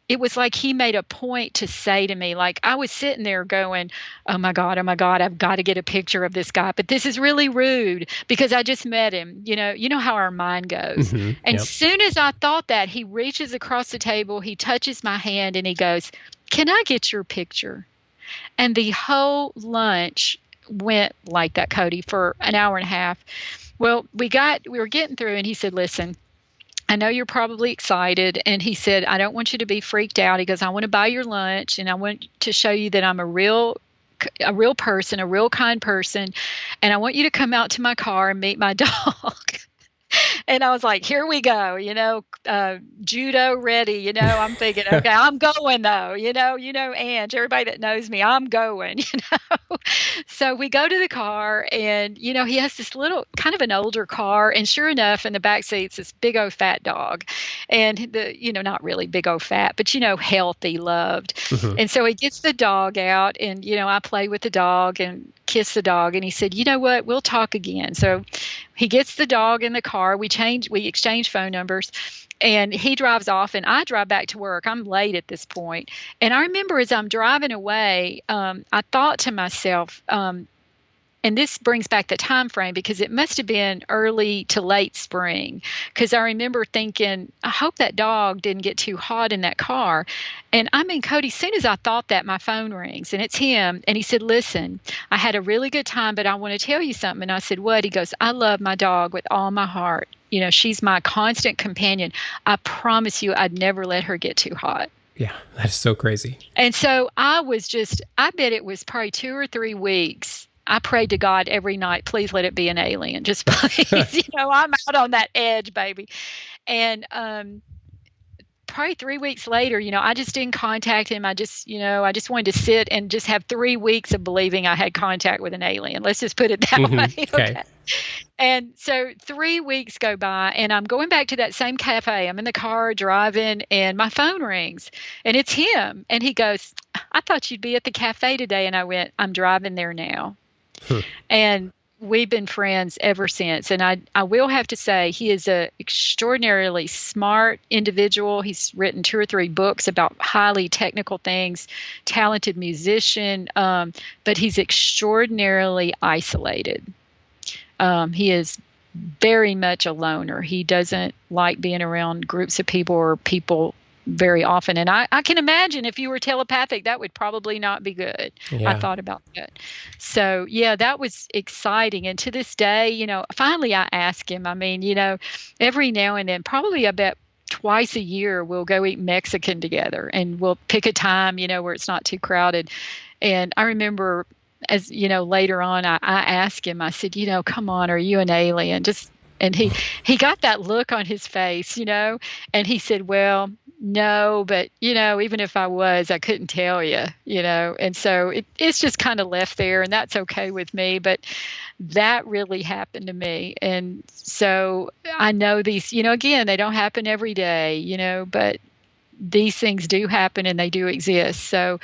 it was like he made a point to say to me. Like I was sitting there going, oh my God, I've got to get a picture of this guy. But this is really rude because I just met him. You know how our mind goes. Mm-hmm. And as soon as I thought that, he reaches across the table, he touches my hand and he goes, "Can I get your picture?" And the whole lunch went like that, Cody, for an hour and a half. Well, we were getting through and he said, "Listen, I know you're probably excited." And he said, "I don't want you to be freaked out." He goes, "I want to buy your lunch and I want to show you that I'm a real person, a real kind person. And I want you to come out to my car and meet my dog." And I was like, here we go, judo ready, I'm thinking, okay, I'm going though, Ange, everybody that knows me, I'm going, So we go to the car and, he has this little kind of an older car. And sure enough, in the back seat's this big old fat dog and not really big old fat, but, healthy, loved. Mm-hmm. And so he gets the dog out and, I play with the dog and kiss the dog. And he said, "You know what, we'll talk again." So he gets the dog in the car. We exchange phone numbers and he drives off and I drive back to work. I'm late at this point. And I remember as I'm driving away, I thought to myself, and this brings back the time frame because it must have been early to late spring. Because I remember thinking, I hope that dog didn't get too hot in that car. And I mean, Cody, as soon as I thought that, my phone rings and it's him. And he said, "Listen, I had a really good time, but I want to tell you something." And I said, "What?" He goes, "I love my dog with all my heart. She's my constant companion. I promise you I'd never let her get too hot." Yeah, that's so crazy. And so I bet it was probably 2 or 3 weeks. I prayed to God every night, "Please let it be an alien. Just please, I'm out on that edge, baby." And probably 3 weeks later, I just didn't contact him. I just wanted to sit and just have 3 weeks of believing I had contact with an alien. Let's just put it that way. Okay. And so 3 weeks go by and I'm going back to that same cafe. I'm in the car driving and my phone rings and it's him. And he goes, "I thought you'd be at the cafe today." And I went, "I'm driving there now." And we've been friends ever since. And I will have to say he is an extraordinarily smart individual. He's written 2 or 3 books about highly technical things, talented musician, but he's extraordinarily isolated. He is very much a loner. He doesn't like being around groups of people or people very often. And I can imagine if you were telepathic, that would probably not be good. Yeah. I thought about that. So, yeah, that was exciting. And to this day, finally I asked him, every now and then, probably I bet twice a year, we'll go eat Mexican together and we'll pick a time, where it's not too crowded. And I remember later on, I asked him, I said, "Come on, are you an alien?" And he got that look on his face, and he said, "Well, no, but, even if I was, I couldn't tell you, and so it's just kind of left there and that's okay with me. But that really happened to me. And so I know these, again, they don't happen every day, but these things do happen and they do exist. So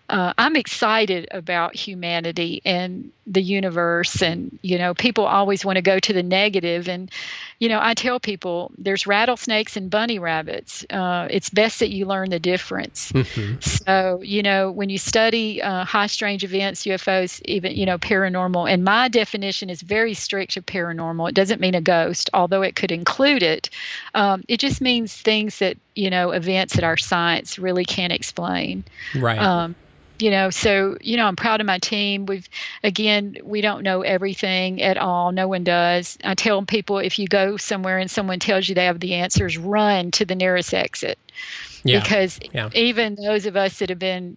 I'm excited about humanity and the universe. And, people always want to go to the negative. And, I tell people there's rattlesnakes and bunny rabbits. It's best that you learn the difference. Mm-hmm. So, when you study high strange events, UFOs, even, paranormal, and my definition is very strict of paranormal. It doesn't mean a ghost, although it could include it. It just means things that, events that our science really can't explain. Right. So, I'm proud of my team. We don't know everything at all. No one does. I tell people, if you go somewhere and someone tells you they have the answers, run to the nearest exit. Yeah. Because Yeah. even those of us that have been,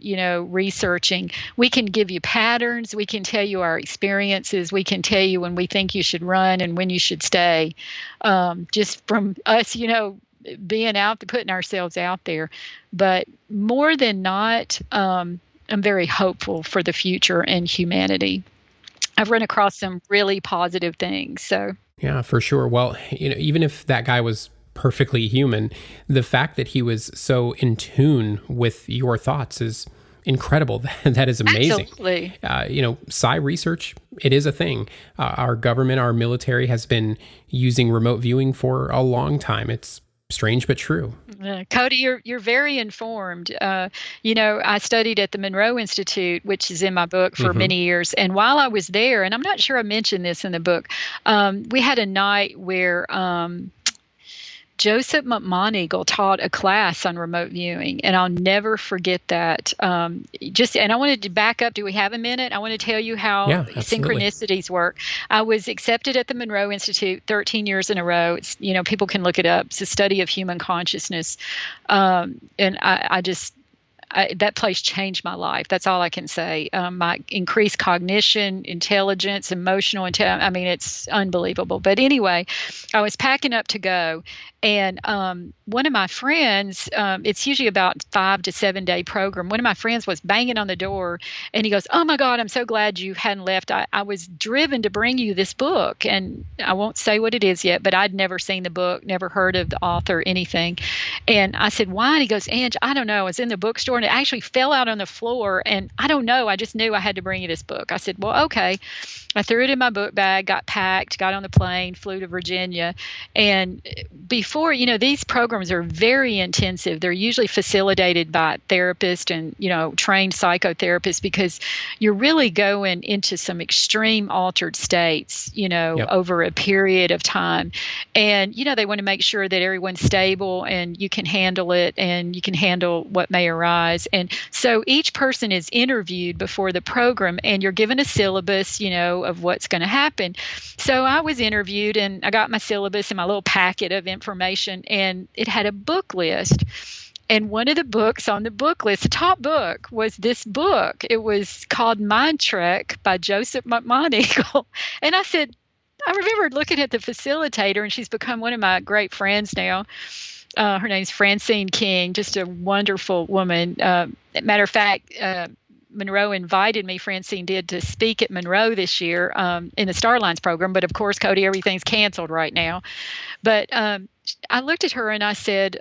researching, we can give you patterns. We can tell you our experiences. We can tell you when we think you should run and when you should stay. Just from us, being out, putting ourselves out there. But more than not, I'm very hopeful for the future and humanity. I've run across some really positive things. So Yeah, for sure. Well, even if that guy was perfectly human, the fact that he was so in tune with your thoughts is incredible. That is amazing. absolutely. Psi research, it is a thing. Our government, our military has been using remote viewing for a long time. It's strange but true. Cody, you're very informed. I studied at the Monroe Institute, which is in my book for many years. And while I was there, and I'm not sure I mentioned this in the book, we had a night where Joseph McMoneagle taught a class on remote viewing, and I'll never forget that. And I wanted to back up. Do we have a minute? I want to tell you how synchronicities work. I was accepted at the Monroe Institute 13 years in a row. It's, people can look it up. It's a study of human consciousness. And that place changed my life. That's all I can say. My increased cognition, intelligence, emotional intelligence. I mean, it's unbelievable. But anyway, I was packing up to go. And one of my friends, it's usually about 5 to 7 day program. One of my friends was banging on the door and he goes, "Oh my God, I'm so glad you hadn't left. I was driven to bring you this book." And I won't say what it is yet, but I'd never seen the book, never heard of the author, anything. And I said, "Why?" And he goes, "Ange, I don't know. I was in the bookstore and it actually fell out on the floor. And I don't know. I just knew I had to bring you this book." I said, "Well, okay." I threw it in my book bag, got packed, got on the plane, flew to Virginia. And before, these programs are very intensive. They're usually facilitated by therapists and, trained psychotherapists, because you're really going into some extreme altered states, over a period of time. And, they want to make sure that everyone's stable and you can handle it and you can handle what may arise. And so each person is interviewed before the program and you're given a syllabus, of what's going to happen. So I was interviewed and I got my syllabus and my little packet of information, and it had a book list. And one of the books on the book list, the top book, was this book. It was called Mind Trek by Joseph McMoneagle. And I said, I remember looking at the facilitator, and she's become one of my great friends now. Her name's Francine King, just a wonderful woman. Matter of fact, Monroe invited me, Francine did, to speak at Monroe this year in the Starlines program. But of course, Cody, everything's canceled right now. But I looked at her and I said,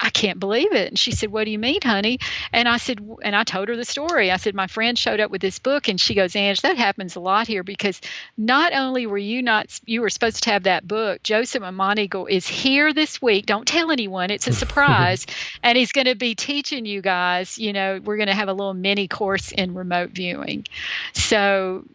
"I can't believe it." And she said, "What do you mean, honey?" And I said, and I told her the story. I said, "My friend showed up with this book." And she goes, "Ange, that happens a lot here, because not only were you were supposed to have that book, Joseph McMoneagle is here this week. Don't tell anyone. It's a surprise. And he's going to be teaching you guys, we're going to have a little mini course in remote viewing." So,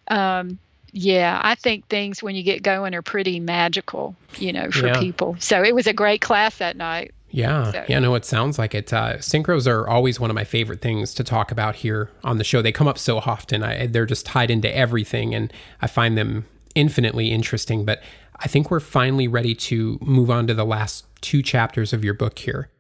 yeah, I think things when you get going are pretty magical, for people. So it was a great class that night. Yeah. So. Yeah, no, it sounds like it. Synchros are always one of my favorite things to talk about here on the show. They come up so often. They're just tied into everything, and I find them infinitely interesting. But I think we're finally ready to move on to the last 2 chapters of your book here.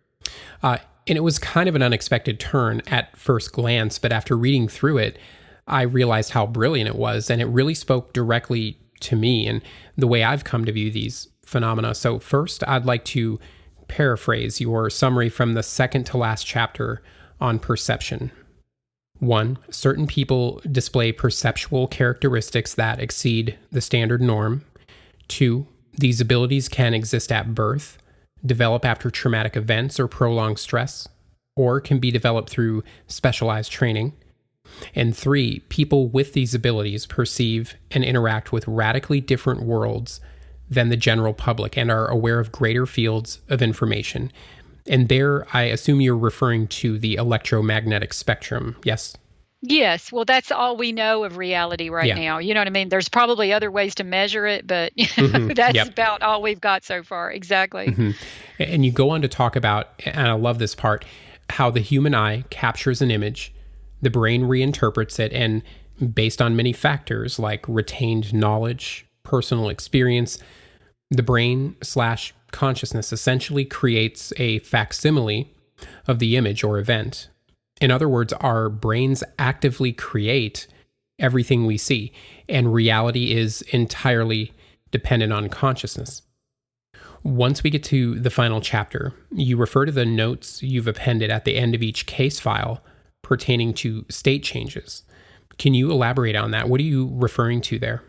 And it was kind of an unexpected turn at first glance, but after reading through it, I realized how brilliant it was, and it really spoke directly to me and the way I've come to view these phenomena. So first, I'd like to paraphrase your summary from the second to last chapter on perception. 1, certain people display perceptual characteristics that exceed the standard norm. 2, these abilities can exist at birth, develop after traumatic events or prolonged stress, or can be developed through specialized training. And 3, people with these abilities perceive and interact with radically different worlds than the general public and are aware of greater fields of information. And there, I assume you're referring to the electromagnetic spectrum, yes? Yes. Well, that's all we know of reality right now. You know what I mean? There's probably other ways to measure it, but that's about all we've got so far. Exactly. And you go on to talk about, and I love this part, how the human eye captures an image, the brain reinterprets it, and based on many factors like retained knowledge, personal experience, the brain/consciousness essentially creates a facsimile of the image or event. In other words, our brains actively create everything we see, and reality is entirely dependent on consciousness. Once we get to the final chapter, you refer to the notes you've appended at the end of each case file pertaining to state changes. Can you elaborate on that? What are you referring to there?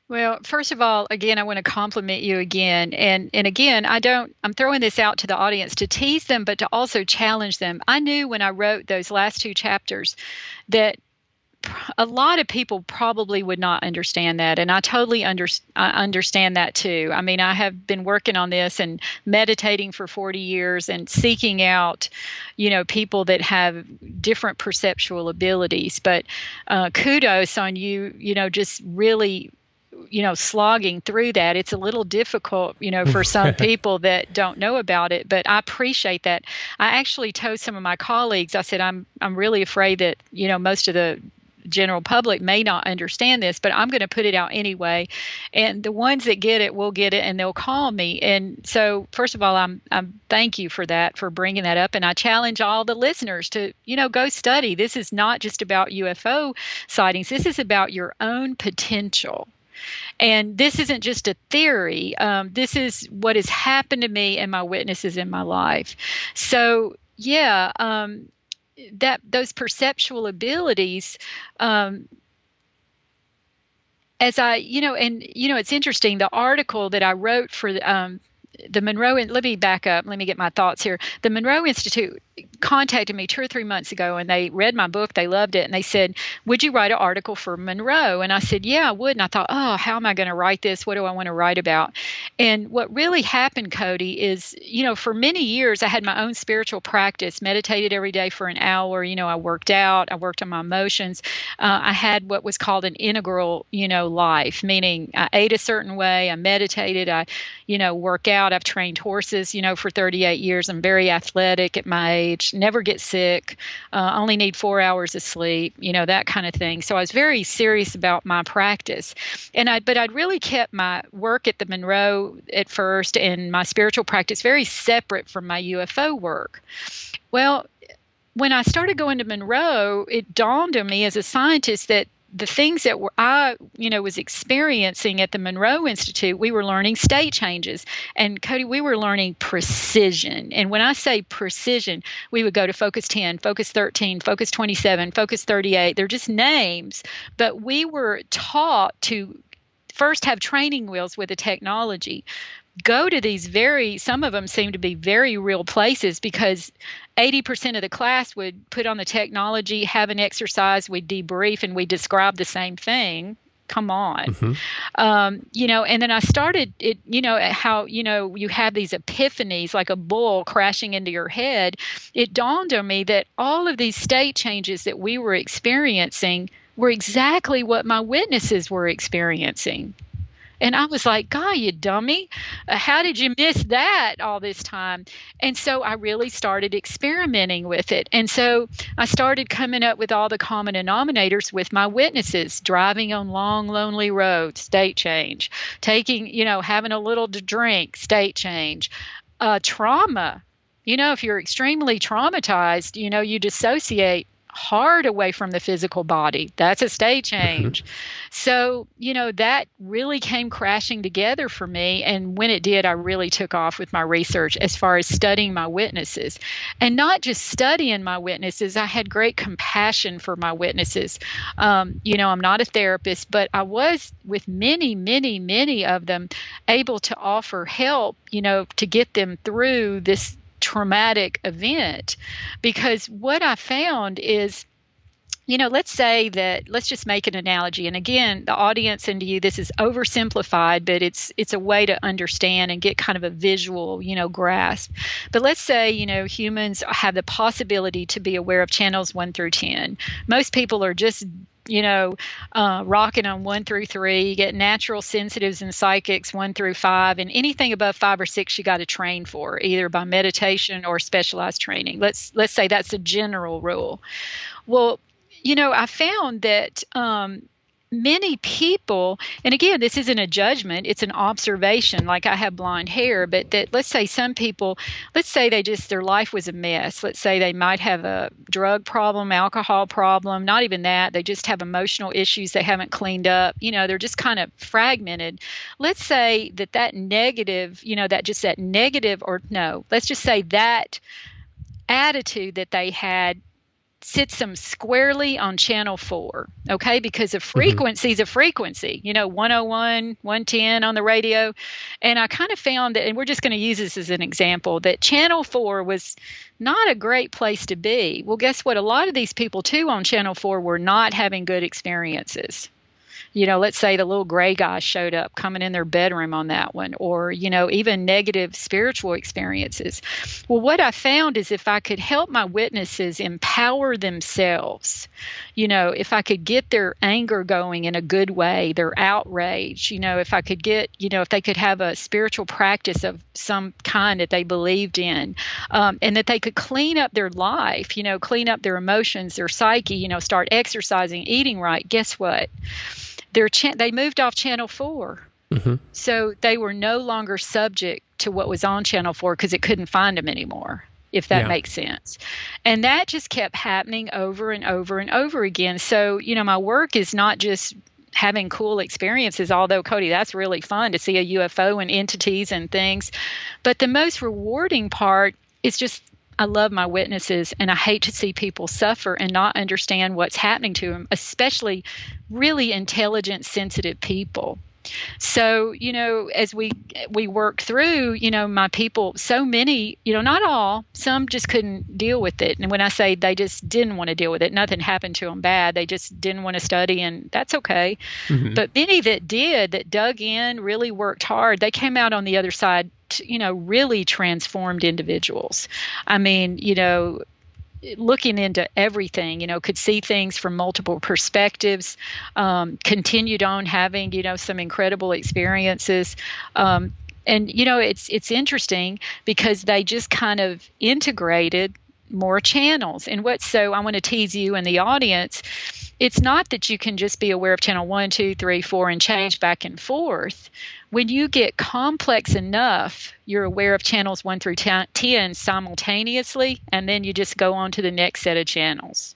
Well, first of all, again, I want to compliment you again. And again, I'm throwing this out to the audience to tease them, but to also challenge them. I knew when I wrote those last 2 chapters that a lot of people probably would not understand that. And I totally understand that too. I mean, I have been working on this and meditating for 40 years and seeking out, people that have different perceptual abilities. But kudos on you, just really slogging through that. It's a little difficult, for some people that don't know about it, but I appreciate that. I actually told some of my colleagues, I said, I'm really afraid that, most of the general public may not understand this, but I'm going to put it out anyway. And the ones that get it will get it, and they'll call me. And so, first of all, I'm thank you for that, for bringing that up. And I challenge all the listeners to, go study. This is not just about UFO sightings. This is about your own potential. And this isn't just a theory. This is what has happened to me and my witnesses in my life. So, that those perceptual abilities, as it's interesting. The article that I wrote for the Monroe, and let me back up. Let me get my thoughts here. The Monroe Institute contacted me 2 or 3 months ago, and they read my book. They loved it. And they said, would you write an article for Monroe? And I said, yeah, I would. And I thought, oh, how am I going to write this? What do I want to write about? And what really happened, Cody, is, for many years, I had my own spiritual practice, meditated every day for an hour. I worked out. I worked on my emotions. I had what was called an integral, life, meaning I ate a certain way. I meditated. I, work out. I've trained horses, for 38 years. I'm very athletic at my age, never get sick, only need 4 hours of sleep, that kind of thing. So I was very serious about my practice. But I'd really kept my work at the Monroe at first and my spiritual practice very separate from my UFO work. Well, when I started going to Monroe, it dawned on me as a scientist that the things that I was experiencing at the Monroe Institute, we were learning state changes. And Cody, we were learning precision. And when I say precision, we would go to focus 10, focus 13, focus 27, focus 38. They're just names. But we were taught to first have training wheels with the technology, go to these some of them seem to be very real places, because 80% of the class would put on the technology, have an exercise, we'd debrief, and we describe the same thing. Come on. Mm-hmm. And then I started it, how, you have these epiphanies like a bull crashing into your head. It dawned on me that all of these state changes that we were experiencing were exactly what my witnesses were experiencing. And I was like, God, you dummy. How did you miss that all this time? And so I really started experimenting with it. And so I started coming up with all the common denominators with my witnesses, driving on long, lonely roads, state change, taking, having a little to drink, state change, trauma. If you're extremely traumatized, you dissociate hard away from the physical body. That's a state change. So, that really came crashing together for me. And when it did, I really took off with my research as far as studying my witnesses. And not just studying my witnesses, I had great compassion for my witnesses. I'm not a therapist, but I was, with many, many, many of them, able to offer help, to get them through this traumatic event. Because what I found is, let's say that, let's just make an analogy. And again, the audience and to you, this is oversimplified, but it's a way to understand and get kind of a visual, grasp. But let's say, humans have the possibility to be aware of channels 1 through 10. Most people are just rocking on 1 through 3. You get natural sensitives and psychics 1 through 5, and anything above 5 or 6 you got to train for, either by meditation or specialized training. Let's say that's a general rule. Well, I found that many people, and again, this isn't a judgment, it's an observation, like I have blonde hair, but that let's say some people, let's say their life was a mess. Let's say they might have a drug problem, alcohol problem, not even that. They just have emotional issues they haven't cleaned up. They're just kind of fragmented. Let's say that negative, that negative, or no, let's just say that attitude that they had sits them squarely on channel 4, okay? Because a frequency is a frequency, 101, 110 on the radio. And I kind of found that, and we're just going to use this as an example, that channel 4 was not a great place to be. Well, guess what? A lot of these people, too, on channel 4 were not having good experiences. Let's say the little gray guy showed up coming in their bedroom on that one, or, even negative spiritual experiences. Well, what I found is if I could help my witnesses empower themselves, if I could get their anger going in a good way, their outrage, if I could get, if they could have a spiritual practice of some kind that they believed in, and that they could clean up their life, clean up their emotions, their psyche, start exercising, eating right, guess what? They moved off channel 4. So they were no longer subject to what was on channel 4 because it couldn't find them anymore, if that makes sense. And that just kept happening over and over and over again. So, my work is not just having cool experiences, although, Cody, that's really fun to see a UFO and entities and things. But the most rewarding part is just, I love my witnesses, and I hate to see people suffer and not understand what's happening to them, especially really intelligent, sensitive people. So, as we work through, my people, so many, not all, some just couldn't deal with it. And when I say they just didn't want to deal with it, nothing happened to them bad. They just didn't want to study, and that's okay. But many that did, that dug in, really worked hard, they came out on the other side, really transformed individuals. I mean, looking into everything, could see things from multiple perspectives, continued on having, some incredible experiences. And, it's interesting because they just kind of integrated more channels. And I want to tease you and the audience, it's not that you can just be aware of channel 1, 2, 3, 4 and change back and forth. When you get complex enough, you're aware of channels 1 through 10 simultaneously, and then you just go on to the next set of channels.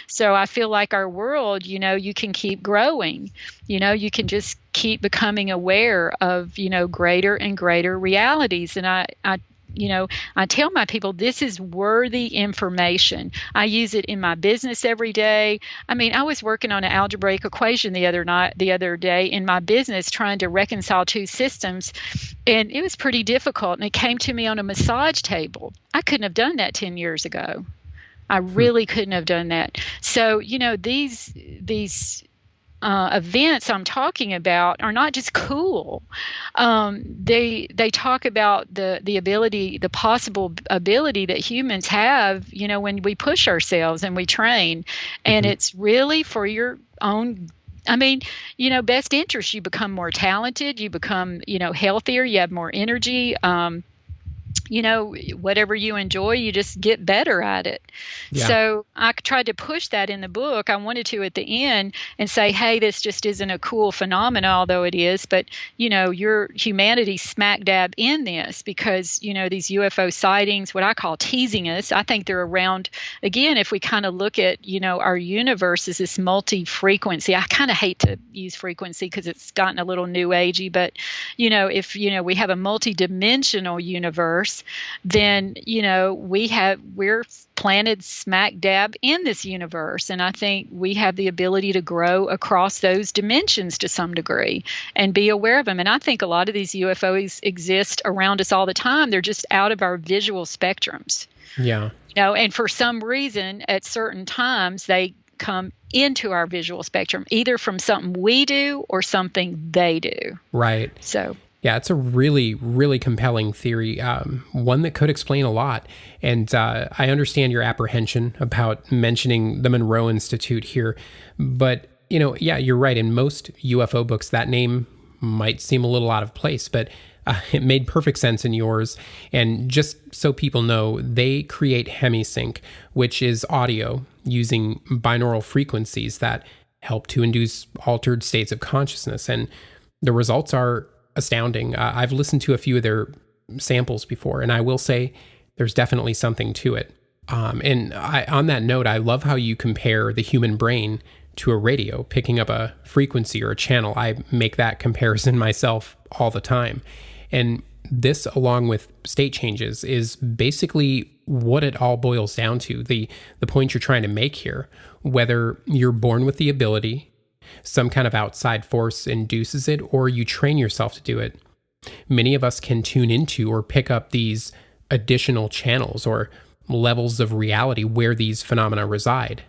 So I feel like our world, you can keep growing. You can just keep becoming aware of, greater and greater realities. And I tell my people this is worthy information. I use it in my business every day. I mean, I was working on an algebraic equation the other day in my business, trying to reconcile two systems, and it was pretty difficult. And it came to me on a massage table. I couldn't have done that 10 years ago. I really couldn't have done that. So, these events I'm talking about are not just cool. They talk about the possible ability that humans have, when we push ourselves and we train. And it's really for your own, best interest. You become more talented, you become, healthier, you have more energy. Whatever you enjoy, you just get better at it. Yeah. So I tried to push that in the book. I wanted to at the end and say, hey, this just isn't a cool phenomenon, although it is, but, your humanity smack dab in this because, these UFO sightings, what I call teasing us, I think they're around, again, if we kind of look at, our universe as this multi-frequency. I kind of hate to use frequency because it's gotten a little new agey, but, if, we have a multi-dimensional universe, then we're planted smack dab in this universe, and I think we have the ability to grow across those dimensions to some degree and be aware of them. And I think a lot of these UFOs exist around us all the time. They're just out of our visual spectrums. Yeah. And for some reason at certain times they come into our visual spectrum, either from something we do or something they do. Right. So, yeah, it's a really, really compelling theory, one that could explain a lot. And I understand your apprehension about mentioning the Monroe Institute here. But, yeah, you're right. In most UFO books, that name might seem a little out of place, but it made perfect sense in yours. And just so people know, they create hemisync, which is audio using binaural frequencies that help to induce altered states of consciousness. And the results are astounding. I've listened to a few of their samples before, and I will say there's definitely something to it. On that note, I love how you compare the human brain to a radio, picking up a frequency or a channel. I make that comparison myself all the time. And this, along with state changes, is basically what it all boils down to. The point you're trying to make here, whether you're born with the ability, some kind of outside force induces it, or you train yourself to do it. Many of us can tune into or pick up these additional channels or levels of reality where these phenomena reside.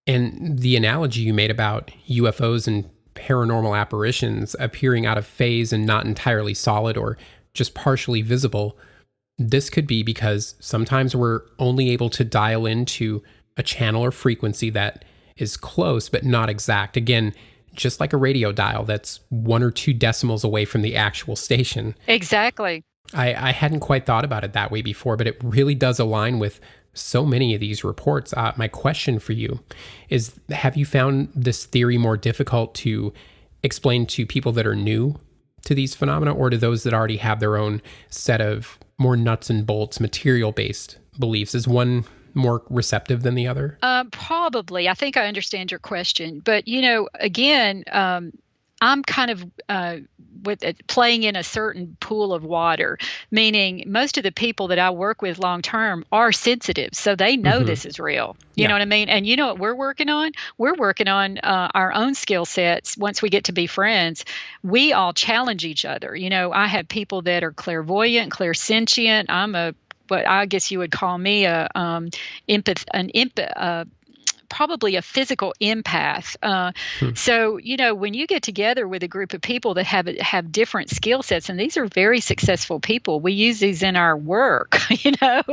And the analogy you made about UFOs and paranormal apparitions appearing out of phase and not entirely solid or just partially visible, this could be because sometimes we're only able to dial into a channel or frequency that is close but not exact. Again, just like a radio dial that's 1 or 2 decimals away from the actual station. Exactly. I hadn't quite thought about it that way before, but it really does align with so many of these reports. My question for you is, have you found this theory more difficult to explain to people that are new to these phenomena, or to those that already have their own set of more nuts and bolts material-based beliefs? Is one more receptive than the other? Probably. I think I understand your question. But, again, I'm kind of with it, playing in a certain pool of water, meaning most of the people that I work with long term are sensitive, so they know this is real. You know what I mean? And you know what we're working on? We're working on our own skill sets. Once we get to be friends, we all challenge each other. I have people that are clairvoyant, clairsentient. What I guess you would call me probably a physical empath. So, when you get together with a group of people that have different skill sets, and these are very successful people, we use these in our work,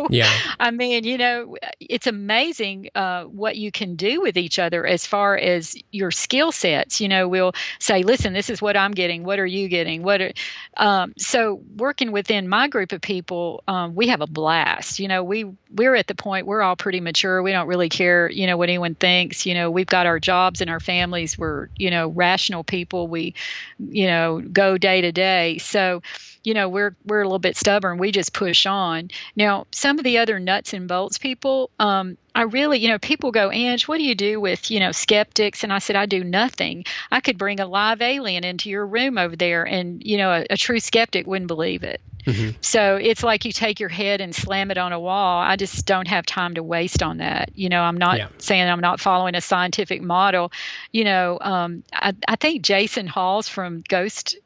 Yeah. I mean, it's amazing what you can do with each other as far as your skill sets. We'll say, listen, this is what I'm getting. What are you getting? So working within my group of people, we have a blast. We're at the point, we're all pretty mature. We don't really care, what anyone thinks. We've got our jobs and our families. We're, rational people. We, go day to day. So, we're a little bit stubborn. We just push on. Now, some of the other nuts and bolts people, I really, people go, Ange, what do you do with, skeptics? And I said, I do nothing. I could bring a live alien into your room over there, and, a true skeptic wouldn't believe it. Mm-hmm. So it's like you take your head and slam it on a wall. I just don't have time to waste on that. I'm not saying I'm not following a scientific model. I think Jason Hawes from Ghost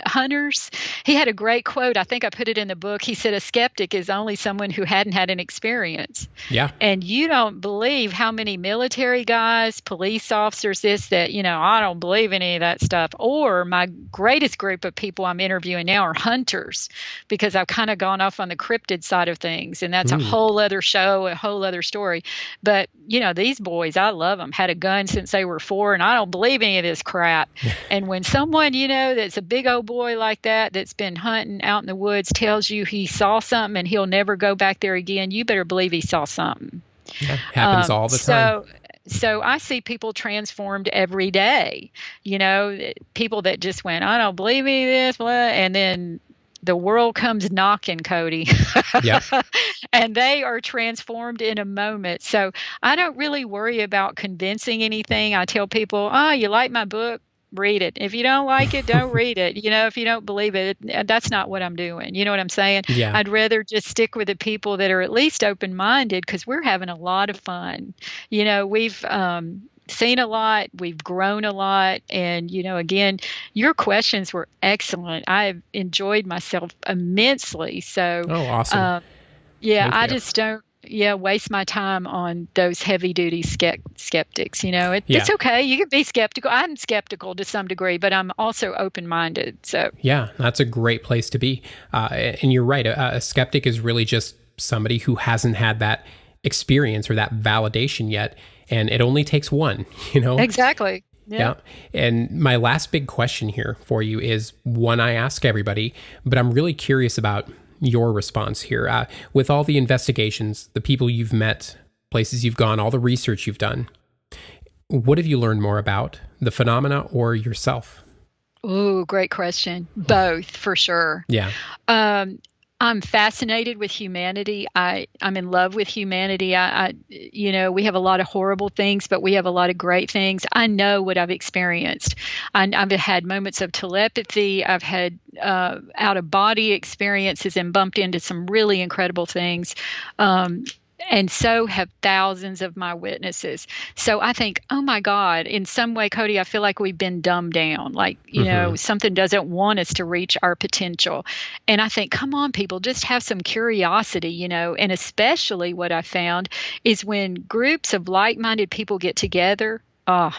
Hunters, he had a great quote. I think I put it in the book. He said, a skeptic is only someone who hadn't had an experience. Yeah. And you don't believe how many military guys, police officers, I don't believe any of that stuff. Or my greatest group of people I'm interviewing now are hunters, because I've kind of gone off on the cryptid side of things. And that's a whole other show, a whole other story. But, these boys, I love them, had a gun since they were 4, and I don't believe any of this crap. And when someone, that's a big old boy like that's been hunting out in the woods tells you he saw something and he'll never go back there again, you better believe he saw something. Yeah, happens all the time. So I see people transformed every day, people that just went, I don't believe any of this, blah, and then the world comes knocking, Cody. Yep. And they are transformed in a moment. So I don't really worry about convincing anything. I tell people, you like my book? Read it. If you don't like it, don't read it. If you don't believe it, that's not what I'm doing. You know what I'm saying? Yeah. I'd rather just stick with the people that are at least open-minded, because we're having a lot of fun. We've seen a lot, we've grown a lot, and again, your questions were excellent. I've enjoyed myself immensely. So, awesome. I just don't. waste my time on those heavy duty skeptics. Yeah. It's okay. You can be skeptical. I'm skeptical to some degree, but I'm also open minded. So Yeah, that's a great place to be. And you're right. A skeptic is really just somebody who hasn't had that experience or that validation yet. And it only takes one, exactly. Yeah. And my last big question here for you is one I ask everybody, but I'm really curious about your response here. With all the investigations, the people you've met, places you've gone, all the research you've done, what have you learned more about, the phenomena or yourself? Oh, great question. Both, for sure. Yeah. I'm fascinated with humanity. I'm in love with humanity. We have a lot of horrible things, but we have a lot of great things. I know what I've experienced. I've had moments of telepathy. I've had out of body experiences and bumped into some really incredible things. And so have thousands of my witnesses. So I think, oh my God, in some way, Cody, I feel like we've been dumbed down. Like, something doesn't want us to reach our potential. And I think, come on, people, just have some curiosity, and especially what I found is when groups of like-minded people get together,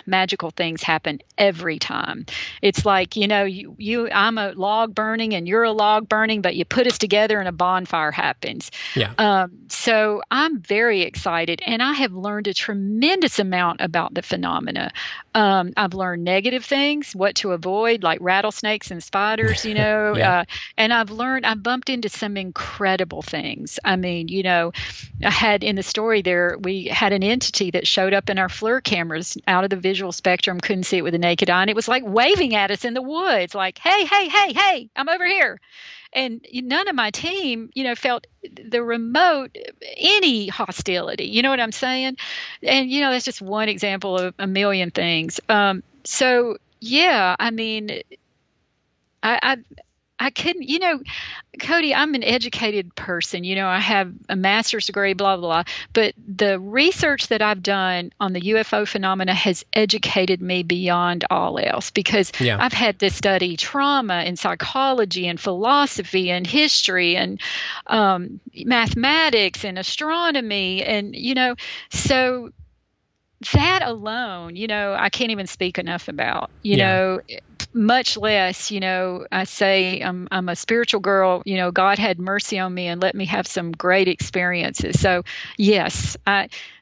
magical things happen every time. It's like, I'm a log burning and you're a log burning, but you put us together and a bonfire happens. Yeah. So I'm very excited, and I have learned a tremendous amount about the phenomena. I've learned negative things, what to avoid, like rattlesnakes and spiders, Yeah. And I've bumped into some incredible things. I mean, I had in the story there, we had an entity that showed up in our FLIR cameras out of the visual spectrum, couldn't see it with the naked eye, and it was like waving at us in the woods, like, hey, I'm over here. And none of my team, felt the remote, any hostility. You know what I'm saying? And, that's just one example of a million things. So, yeah, I mean, I couldn't, Cody, I'm an educated person. I have a master's degree, blah, blah, blah. But the research that I've done on the UFO phenomena has educated me beyond all else, because I've had to study trauma and psychology and philosophy and history and mathematics and astronomy. And, so that alone, I can't even speak enough about, much less, I say I'm a spiritual girl, God had mercy on me and let me have some great experiences. So yes,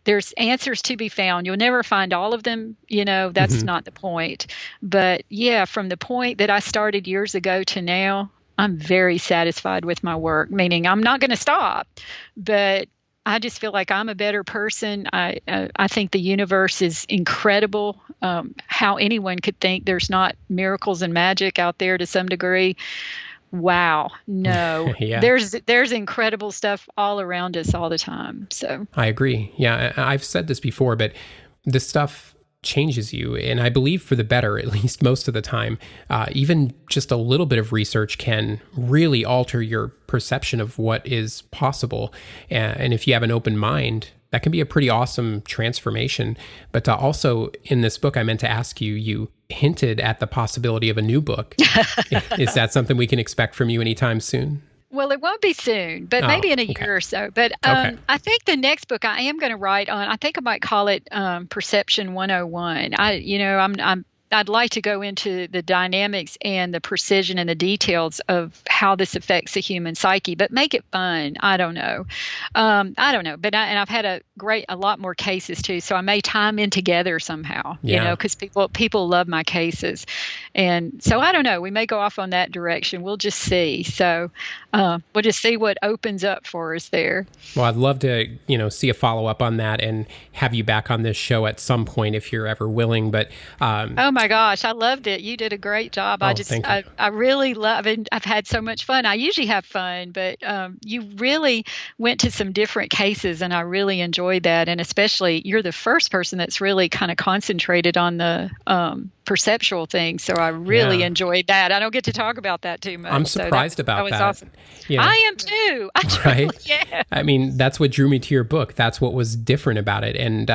there's answers to be found. You'll never find all of them, that's not the point. But yeah, from the point that I started years ago to now, I'm very satisfied with my work, meaning I'm not going to stop, but I just feel like I'm a better person. I think the universe is incredible. How anyone could think there's not miracles and magic out there to some degree. Wow. No. Yeah. There's incredible stuff all around us all the time. So I agree. Yeah, I've said this before, but this stuff changes you, and I believe for the better, at least most of the time. Even just a little bit of research can really alter your perception of what is possible. And if you have an open mind, that can be a pretty awesome transformation. But also in this book, I meant to ask you, you hinted at the possibility of a new book. Is that something we can expect from you anytime soon? Well, it won't be soon, but maybe in a year or so. But I think the next book I am going to write on, I think I might call it Perception 101. I'd like to go into the dynamics and the precision and the details of how this affects the human psyche, but make it fun. I don't know. But I've had a lot more cases too, so I may tie them in together somehow. Because people love my cases, and so I don't know. We may go off on that direction. We'll just see. So we'll just see what opens up for us there. Well, I'd love to see a follow up on that and have you back on this show at some point if you're ever willing. But oh my gosh, I loved it. You did a great job. I really love it. I've had so much fun. I usually have fun, but you really went to some different cases, and I really enjoyed that. And especially, you're the first person that's really kind of concentrated on the perceptual thing. So I really enjoyed that. I don't get to talk about that too much. I'm surprised about that. That was awesome. I am too. Right? I mean, that's what drew me to your book. That's what was different about it. And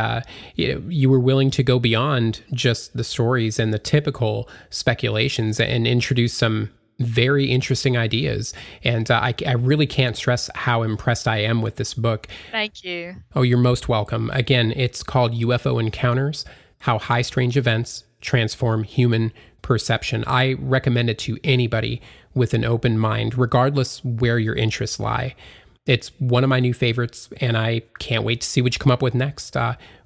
you were willing to go beyond just the stories and the typical speculations and introduce some very interesting ideas. And I really can't stress how impressed I am with this book. Thank you. Oh, you're most welcome. Again, it's called UFO Encounters: How High Strange Events Transform Human Perception. I recommend it to anybody with an open mind, regardless where your interests lie. It's one of my new favorites, and I can't wait to see what you come up with next.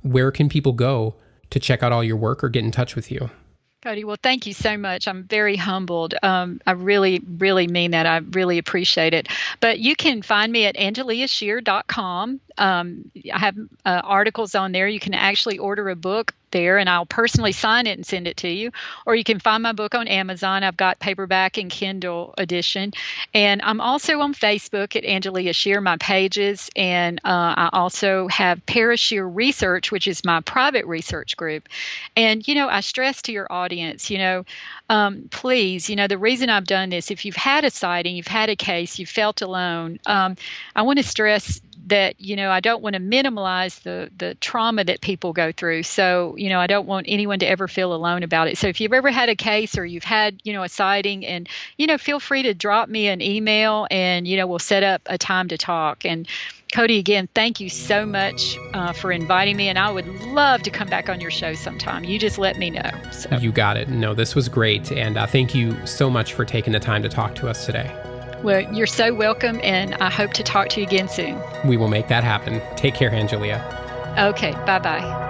Where can people go to check out all your work or get in touch with you? Cody, well, thank you so much. I'm very humbled. I really, really mean that. I really appreciate it. But you can find me at angeliasheer.com. I have articles on there. You can actually order a book there, and I'll personally sign it and send it to you. Or you can find my book on Amazon. I've got paperback and Kindle edition. And I'm also on Facebook at Angelia Sheer, my pages. And I also have Parasheer Research, which is my private research group. And, I stress to your audience, please, the reason I've done this, if you've had a sighting, you've had a case, you felt alone, I want to stress that, I don't want to minimize the trauma that people go through. So, I don't want anyone to ever feel alone about it. So if you've ever had a case or you've had, a sighting, and, feel free to drop me an email, and, we'll set up a time to talk. And Cody, again, thank you so much for inviting me. And I would love to come back on your show sometime. You just let me know. So. You got it. No, this was great. And thank you so much for taking the time to talk to us today. Well, you're so welcome, and I hope to talk to you again soon. We will make that happen. Take care, Angelia. Okay, bye-bye.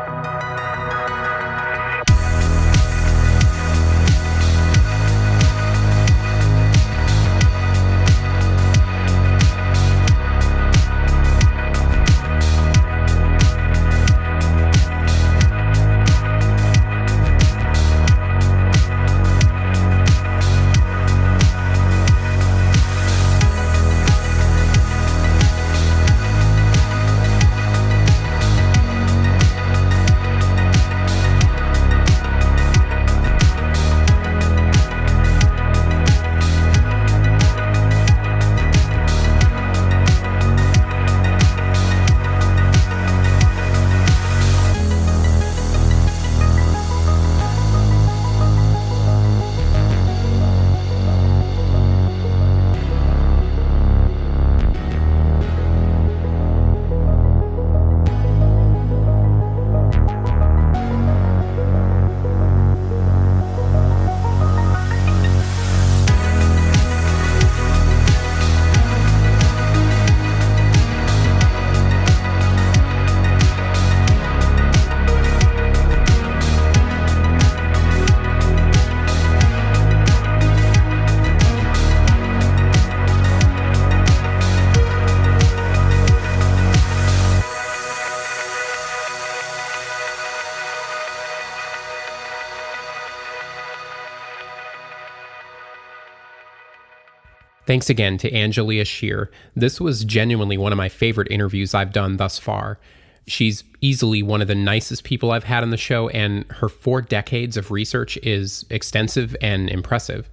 Thanks again to Angelia Sheer. This was genuinely one of my favorite interviews I've done thus far. She's easily one of the nicest people I've had on the show, and her 4 decades of research is extensive and impressive.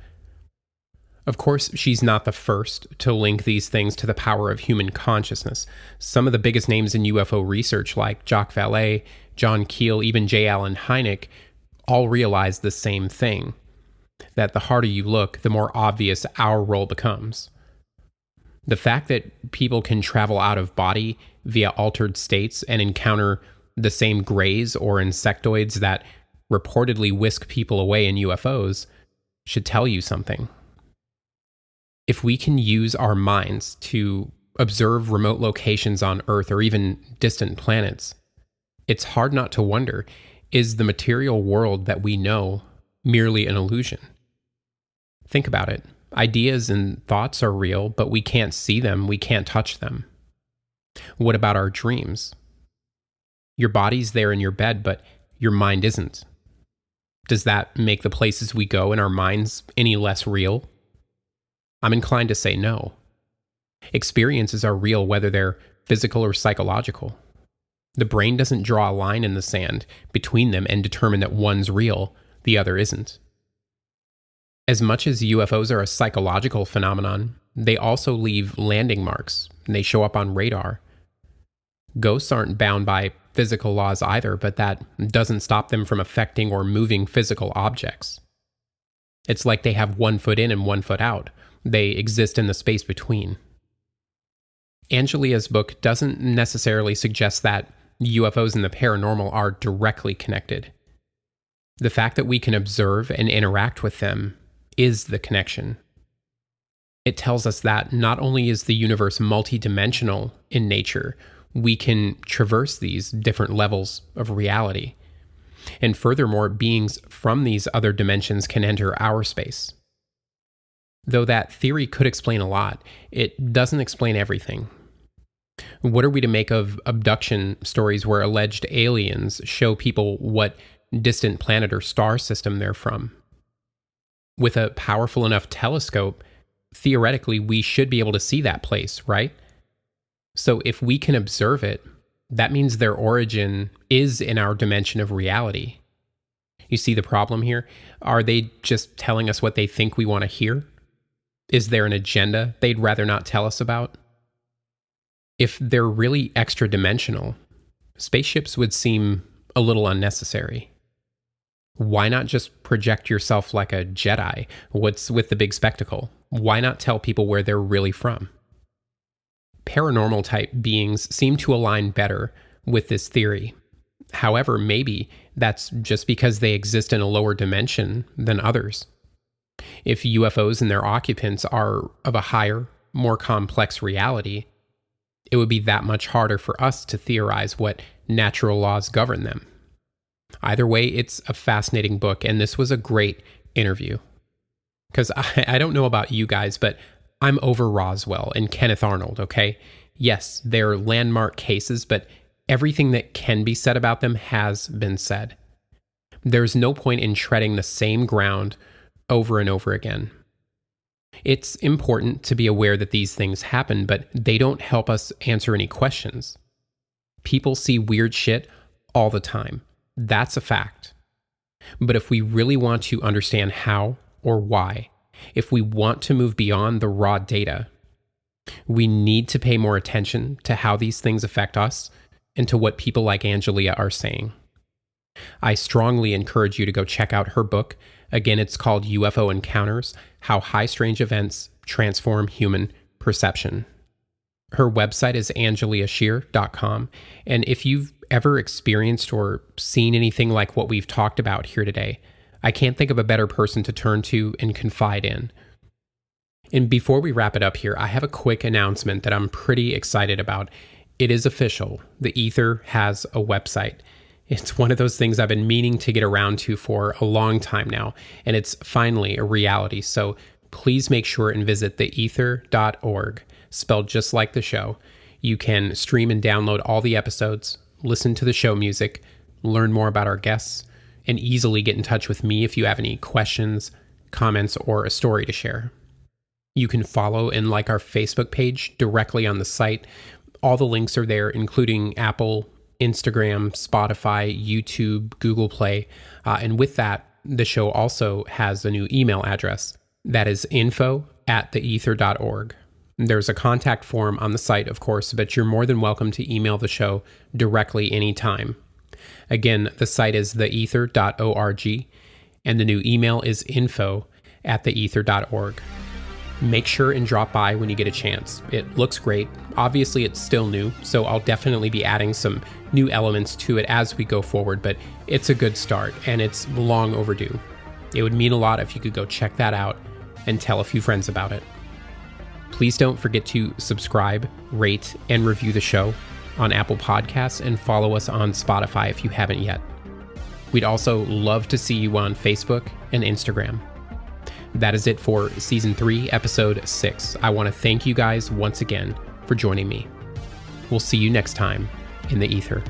Of course, she's not the first to link these things to the power of human consciousness. Some of the biggest names in UFO research, like Jacques Vallée, John Keel, even J. Allen Hynek, all realize the same thing: that the harder you look, the more obvious our role becomes. The fact that people can travel out of body via altered states and encounter the same grays or insectoids that reportedly whisk people away in UFOs should tell you something. If we can use our minds to observe remote locations on Earth or even distant planets, it's hard not to wonder, is the material world that we know merely an illusion? Think about it. Ideas and thoughts are real, but we can't see them, we can't touch them. What about our dreams? Your body's there in your bed, but your mind isn't. Does that make the places we go in our minds any less real? I'm inclined to say no. Experiences are real whether they're physical or psychological. The brain doesn't draw a line in the sand between them and determine that one's real, the other isn't. As much as UFOs are a psychological phenomenon, they also leave landing marks, and they show up on radar. Ghosts aren't bound by physical laws either, but that doesn't stop them from affecting or moving physical objects. It's like they have 1 foot in and 1 foot out. They exist in the space between. Angelia's book doesn't necessarily suggest that UFOs and the paranormal are directly connected. The fact that we can observe and interact with them is the connection. It tells us that not only is the universe multidimensional in nature, we can traverse these different levels of reality. And furthermore, beings from these other dimensions can enter our space. Though that theory could explain a lot, it doesn't explain everything. What are we to make of abduction stories where alleged aliens show people what distant planet or star system they're from? With a powerful enough telescope, theoretically, we should be able to see that place, right? So if we can observe it, that means their origin is in our dimension of reality. You see the problem here? Are they just telling us what they think we want to hear? Is there an agenda they'd rather not tell us about? If they're really extra-dimensional, spaceships would seem a little unnecessary. Why not just project yourself like a Jedi? What's with the big spectacle? Why not tell people where they're really from? Paranormal type beings seem to align better with this theory. However, maybe that's just because they exist in a lower dimension than others. If UFOs and their occupants are of a higher, more complex reality, it would be that much harder for us to theorize what natural laws govern them. Either way, it's a fascinating book, and this was a great interview. Because I don't know about you guys, but I'm over Roswell and Kenneth Arnold, okay? Yes, they're landmark cases, but everything that can be said about them has been said. There's no point in treading the same ground over and over again. It's important to be aware that these things happen, but they don't help us answer any questions. People see weird shit all the time. That's a fact. But if we really want to understand how or why, if we want to move beyond the raw data, we need to pay more attention to how these things affect us and to what people like Angelia are saying. I strongly encourage you to go check out her book. Again, it's called UFO Encounters: How High Strange Events Transform Human Perception. Her website is angeliasheer.com, and if you've ever experienced or seen anything like what we've talked about here today, I can't think of a better person to turn to and confide in. And before we wrap it up here, I have a quick announcement that I'm pretty excited about. It is official. The Aether has a website. It's one of those things I've been meaning to get around to for a long time now, and it's finally a reality. So please make sure and visit theaether.org, spelled just like the show. You can stream and download all the episodes, listen to the show music, learn more about our guests, and easily get in touch with me if you have any questions, comments, or a story to share. You can follow and like our Facebook page directly on the site. All the links are there, including Apple, Instagram, Spotify, YouTube, Google Play. And with that, the show also has a new email address. That is info@theaether.org. There's a contact form on the site, of course, but you're more than welcome to email the show directly anytime. Again, the site is theaether.org, and the new email is info@theaether.org. Make sure and drop by when you get a chance. It looks great. Obviously, it's still new, so I'll definitely be adding some new elements to it as we go forward, but it's a good start, and it's long overdue. It would mean a lot if you could go check that out and tell a few friends about it. Please don't forget to subscribe, rate, and review the show on Apple Podcasts, and follow us on Spotify if you haven't yet. We'd also love to see you on Facebook and Instagram. That is it for Season 3, Episode 6. I want to thank you guys once again for joining me. We'll see you next time in the Aether.